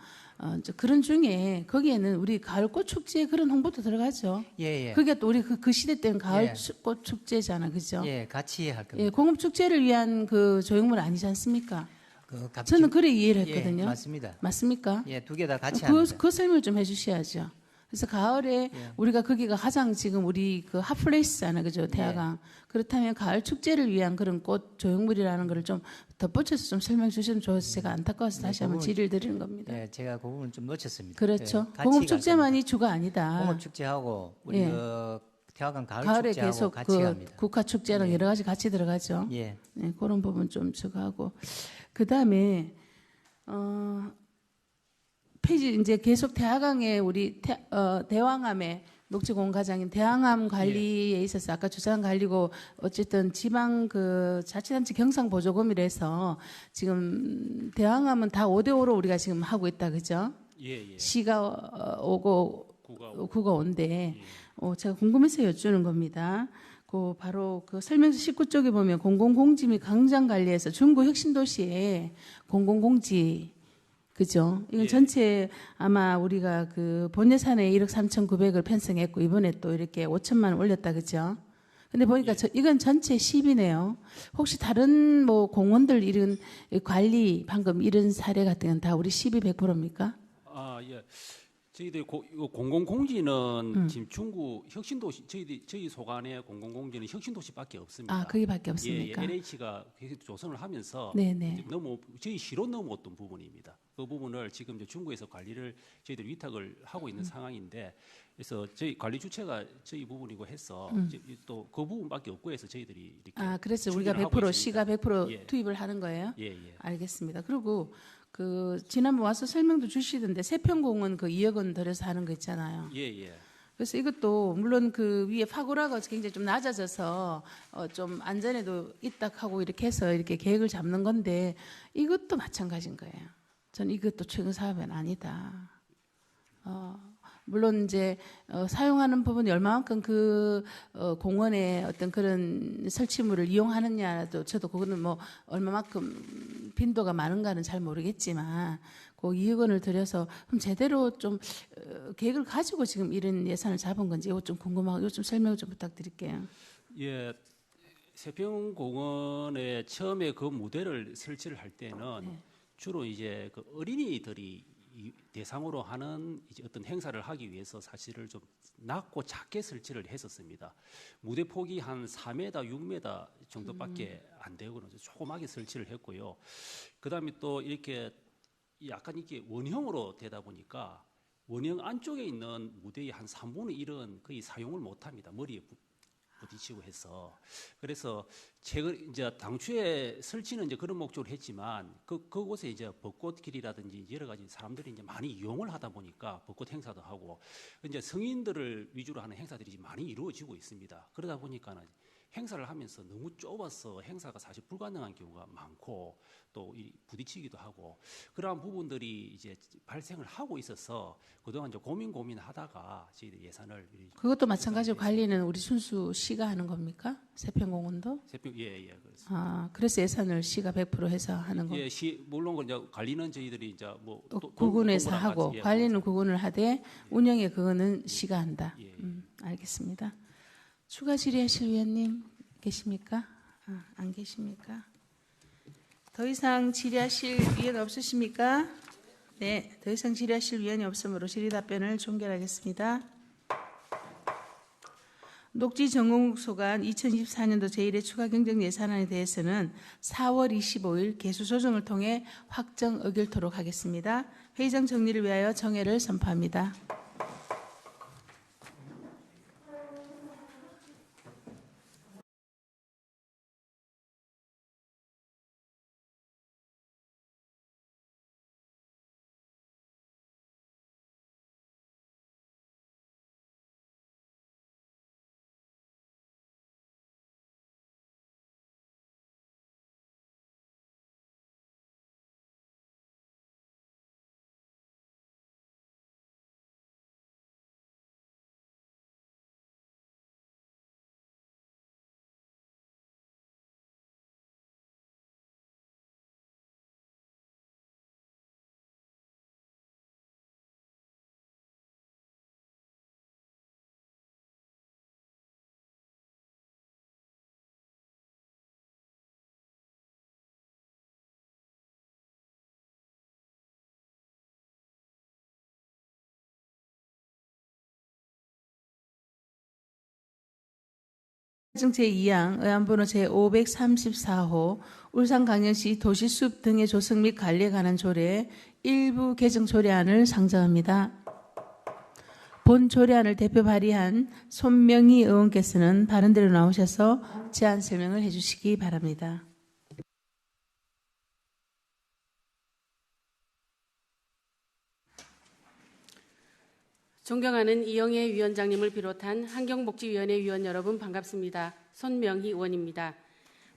그런 중에 거기에는 우리 가을꽃 축제 그런 홍보도 들어가죠. 예, 예. 그게 또 우리 그 시대 때는 가을 예. 꽃 축제잖아, 그죠? 예, 같이 할 겁니다. 예, 공업 축제를 위한 그 조형물 아니지 않습니까? 그 갑- 저는 그래 이해를 예, 했거든요. 맞습니다. 맞습니까? 예, 두 개 다 같이 합니다. 그 설명 좀 해주셔야죠. 그래서 가을에 예. 우리가 거기가 가장 지금 우리 그 핫플레이스잖아, 그죠? 태화강. 그렇다면 가을 축제를 위한 그런 꽃 조형물이라는 거를 좀 덧붙여서 좀 설명 주시면 좋아서 제가 안타까워서 다시 한번 질의를 드리는 겁니다. 예, 제가 그 부분 좀 놓쳤습니다. 그렇죠. 예, 같이 공업 갈 축제만이 주가 아니다. 공업 축제하고 우리 예. 그 태화강 가을 가을에 축제하고 계속 같이 그 갑니다. 국화 축제랑 여러 가지 같이 들어가죠. 예. 네, 그런 부분 좀 추가하고 그 다음에 페이지 이제 계속 대하강에 우리 대왕암의 녹지공과장인 대왕암 관리에 있어서 아까 주차장 관리고 어쨌든 지방 그 자치단체 경상 보조금이라서 지금 대왕암은 다 5대5로 우리가 지금 하고 있다, 그죠? 예, 예. 시가 오고 구가 온대. 예. 제가 궁금해서 여쭈는 겁니다. 그 바로 그 설명서 19쪽에 보면 공공공지 및 강장 관리에서 중구 혁신도시에 공공공지 그죠? 이건 예. 전체 아마 우리가 그 본 예산에 1억 3,900을 편성했고 이번에 또 이렇게 5천만 원 올렸다, 그죠? 근데 보니까 이건 전체 10이네요. 혹시 다른 뭐 공원들 이런 관리 방금 이런 사례 같은 건 다 우리 10이 100%입니까? 아, 예. 저희들 이거 공공공지는 지금 중구 혁신도시 저희 소관의 공공공지는 혁신도시밖에 없습니다. 아, 거기밖에 예, 없습니까? 예, LH가 계속 조성을 하면서 네네. 너무 저희 시로 넘어왔던 부분입니다. 그 부분을 지금 이제 중구에서 관리를 저희들 위탁을 하고 있는 상황인데, 그래서 저희 관리 주체가 저희 부분이고 해서 또 그 부분밖에 없고 해서 저희들이 이렇게 그래서 우리가 추진을 하고 100% 있습니다. 시가 100% 예. 투입을 하는 거예요? 예, 예. 알겠습니다. 그리고 그 지난번 와서 설명도 주시던데 세평공은 그 2억 원 들여서 하는 거 있잖아요. 예, 예. 그래서 이것도 물론 그 위에 파고라가 굉장히 좀 낮아져서 좀 안전에도 있다하고 이렇게 해서 이렇게 계획을 잡는 건데 이것도 마찬가지인 거예요. 전 이것도 최근 사업은 아니다. 물론 이제 사용하는 부분이 얼마만큼 그 공원의 어떤 그런 설치물을 이용하느냐도 저도 그거는 뭐 얼마만큼 빈도가 많은가는 잘 모르겠지만 그 2억 원을 들여서 그럼 제대로 좀 계획을 가지고 지금 이런 예산을 잡은 건지 이거 좀 궁금하고 이거 좀 설명 좀 부탁드릴게요. 예. 세평공원에 처음에 그 무대를 설치를 할 때는 주로 이제 그 어린이들이 대상으로 하는 이제 어떤 행사를 하기 위해서 사실을 좀 낮고 작게 설치를 했었습니다. 무대 폭이 한 4m, 6m 정도밖에 안 되고는 조그맣게 설치를 했고요. 그다음에 또 이렇게 약간 이렇게 원형으로 되다 보니까 원형 안쪽에 있는 무대의 한 3분의 1은 거의 사용을 못합니다. 머리에 부딪히고 해서. 그래서 최근 이제 당초에 설치는 이제 그런 목적으로 했지만 그곳에 이제 벚꽃길이라든지 여러 가지 사람들이 이제 많이 이용을 하다 보니까 벚꽃 행사도 하고 이제 성인들을 위주로 하는 행사들이 많이 이루어지고 있습니다. 그러다 보니까는 행사를 하면서 너무 좁아서 행사가 사실 불가능한 경우가 많고 또 부딪히기도 하고 그러한 부분들이 이제 발생을 하고 있어서 그동안 이제 고민하다가 저희들 예산을 그것도 마찬가지로 관리는 우리 순수 시가 하는 겁니까? 세평공원도? 예, 그렇습니다. 그래서 예산을 시가 100% 해서 하는 거. 예, 물론 이제 관리는 저희들이 이제 뭐 구군에서 동구랑 하고 같이, 예, 관리는 구군을 하되 운영에 그거는 시가 한다. 예. 알겠습니다. 추가 질의하실 위원님 계십니까? 안 계십니까? 더 이상 질의하실 위원 없으십니까? 네, 더 이상 질의하실 위원이 없으므로 질의 답변을 종결하겠습니다. 녹지 정공국 소관 2024년도 제1회 추가 경정 예산안에 대해서는 4월 25일 개수 조정을 통해 확정 의결토록 하겠습니다. 회의장 정리를 위하여 정회를 선포합니다. 제2항 의안번호 제534호 울산광역시 도시숲 등의 조성 및 관리에 관한 조례 일부 개정 조례안을 상정합니다. 본 조례안을 대표 발의한 손명희 의원께서는 바른대로 나오셔서 제안 설명을 해주시기 바랍니다. 존경하는 이영애 위원장님을 비롯한 환경복지위원회 위원 여러분 반갑습니다. 손명희 의원입니다.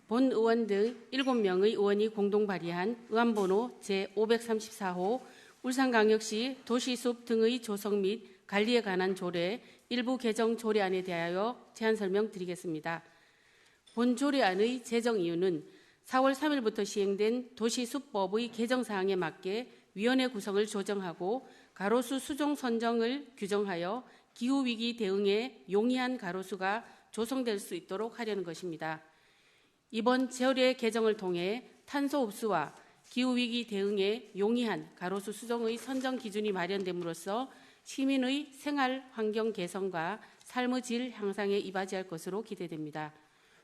본 의원 등 7명의 의원이 공동 발의한 의안번호 제534호 울산광역시 도시숲 등의 조성 및 관리에 관한 조례 일부 개정 조례안에 대하여 제안 설명드리겠습니다. 본 조례안의 제정 이유는 4월 3일부터 시행된 도시숲법의 개정 사항에 맞게 위원회 구성을 조정하고 가로수 수종 선정을 규정하여 기후위기 대응에 용이한 가로수가 조성될 수 있도록 하려는 것입니다. 이번 조례 개정을 통해 탄소 흡수와 기후위기 대응에 용이한 가로수 수종의 선정 기준이 마련됨으로써 시민의 생활 환경 개선과 삶의 질 향상에 이바지할 것으로 기대됩니다.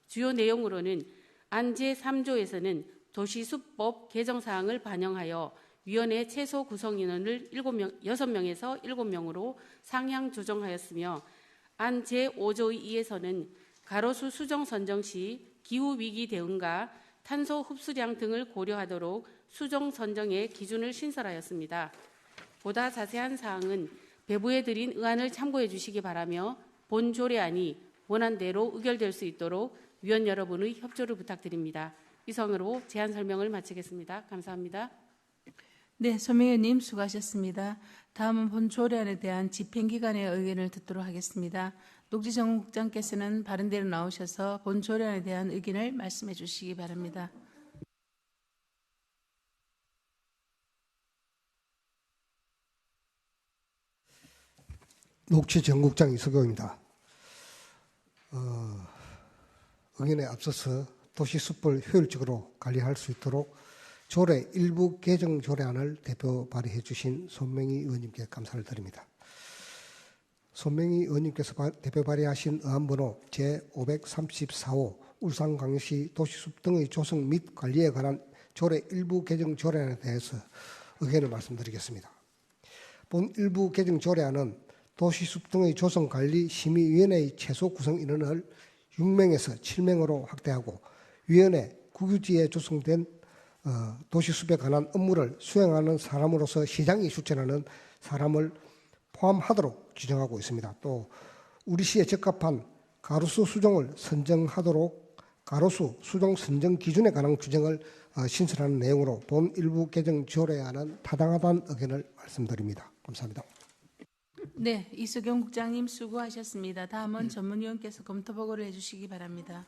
주요 내용으로는 안 제3조에서는 도시숲법 개정 사항을 반영하여 위원회 최소 구성인원을 6명에서 7명으로 상향 조정하였으며 안 제5조의 2에서는 가로수 수정 선정 시 기후위기 대응과 탄소 흡수량 등을 고려하도록 수정 선정의 기준을 신설하였습니다. 보다 자세한 사항은 배부해 드린 의안을 참고해 주시기 바라며 본 조례안이 원안대로 의결될 수 있도록 위원 여러분의 협조를 부탁드립니다. 이상으로 제안 설명을 마치겠습니다. 감사합니다. 네, 손명희 의원님 수고하셨습니다. 다음은 본 조례안에 대한 집행기관의 의견을 듣도록 하겠습니다. 녹지정국장께서는 바른대로 나오셔서 본 조례안에 대한 의견을 말씀해 주시기 바랍니다. 녹지정국장 이석용입니다. 의견에 앞서서 도시숲을 효율적으로 관리할 수 있도록 조례 일부 개정 조례안을 대표 발의해 주신 손명희 의원님께 감사를 드립니다. 손명희 의원님께서 대표 발의하신 의안번호 제534호 울산광역시 도시숲 등의 조성 및 관리에 관한 조례 일부 개정 조례안에 대해서 의견을 말씀드리겠습니다. 본 일부 개정 조례안은 도시숲 등의 조성 관리 심의위원회의 최소 구성 인원을 6명에서 7명으로 확대하고 위원회 국유지에 조성된 도시숲에 관한 업무를 수행하는 사람으로서 시장이 추천하는 사람을 포함하도록 규정하고 있습니다. 또 우리 시에 적합한 가로수 수종을 선정하도록 가로수 수종 선정 기준에 관한 규정을 신설하는 내용으로 본 일부 개정 조례안은 타당하다는 의견을 말씀드립니다. 감사합니다. 네, 이석용 국장님 수고하셨습니다. 다음은 전문위원께서 검토 보고를 해주시기 바랍니다.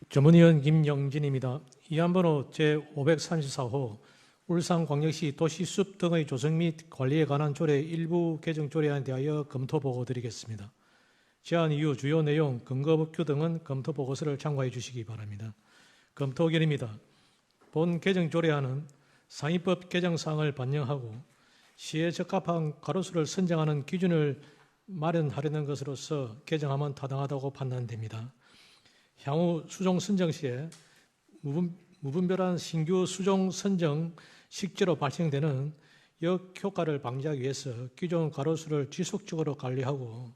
전문위원 김영진입니다. 의안번호 제534호 울산광역시 도시숲 등의 조성 및 관리에 관한 조례 일부 개정 조례안에 대하여 검토 보고 드리겠습니다. 제안 이유, 주요 내용, 근거 법규 등은 검토 보고서를 참고해 주시기 바랍니다. 검토 의견입니다. 본 개정 조례안은 상위법 개정 사항을 반영하고 시에 적합한 가로수를 선정하는 기준을 마련하려는 것으로서 개정하면 타당하다고 판단됩니다. 향후 수종 선정 시에 무분별한 신규 수종 선정 식재로 발생되는 역효과를 방지하기 위해서 기존 가로수를 지속적으로 관리하고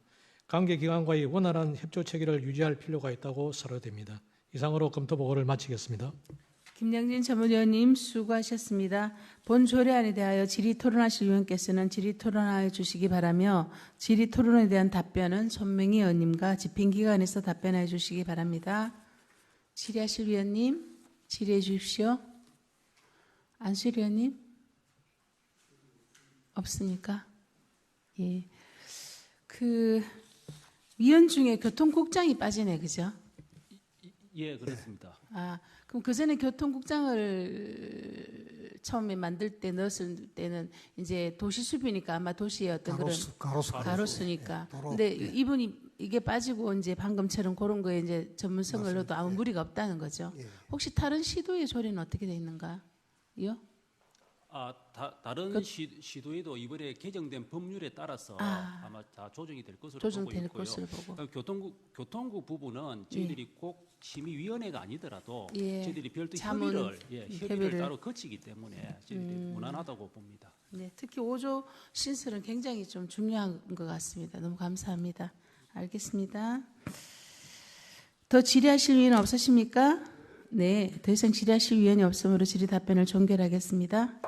관계기관과의 원활한 협조 체계를 유지할 필요가 있다고 사료됩니다. 이상으로 검토 보고를 마치겠습니다. 김영진 전문위원님 수고하셨습니다. 본 조례안에 대하여 질의토론하실 위원께서는 질의토론하여 주시기 바라며 질의토론에 대한 답변은 손명희 의원님과 집행기관에서 답변하여 주시기 바랍니다. 질의하실 위원님 질의해 주십시오. 안수일 의원님 없습니까? 예, 위원 중에 교통국장이 빠지네, 그죠? 예, 그렇습니다. 그럼 그 전에 교통국장을 처음에 만들 때 넣었을 때는 이제 도시숲이니까 아마 도시의 어떤 가로수니까. 근데 이분이 이게 빠지고 이제 방금처럼 그런 거에 이제 전문성을 넣어도 아무 무리가 없다는 거죠. 혹시 다른 시도의 조례는 어떻게 돼 있는가요? 다른 시도에도 이번에 개정된 법률에 따라서 아마 다 조정이 될 것으로 보고 있고요. 교통부 부분은 저희들이 꼭 심의위원회가 아니더라도 저희들이 별도 협의를 따로 거치기 때문에 저희들이 무난하다고 봅니다. 네, 특히 5조 신설은 굉장히 좀 중요한 것 같습니다. 너무 감사합니다. 알겠습니다. 더 질의하실 위원은 없으십니까? 네, 더 이상 질의하실 위원이 없으므로 질의 답변을 종결하겠습니다.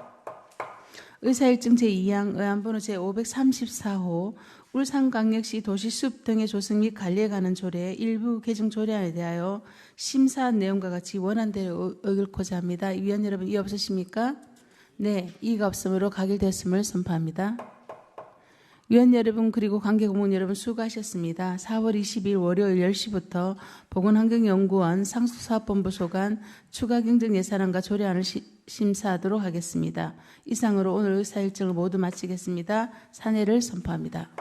의사일정 제2항 의안번호 제534호 울산광역시 도시숲 등의 조성 및 관리에 관한 조례 일부 개정 조례안에 대하여 심사한 내용과 같이 원안대로 의결코자 합니다. 위원 여러분, 이의 없으십니까? 네, 이의가 없으므로 가결되었음을 선포합니다. 위원 여러분 그리고 관계고문 여러분 수고하셨습니다. 4월 20일 월요일 10시부터 보건환경연구원 상수사업본부 소관 추가경정예산안과 조례안을 심사하도록 하겠습니다. 이상으로 오늘 의사일정을 모두 마치겠습니다. 산회를 선포합니다.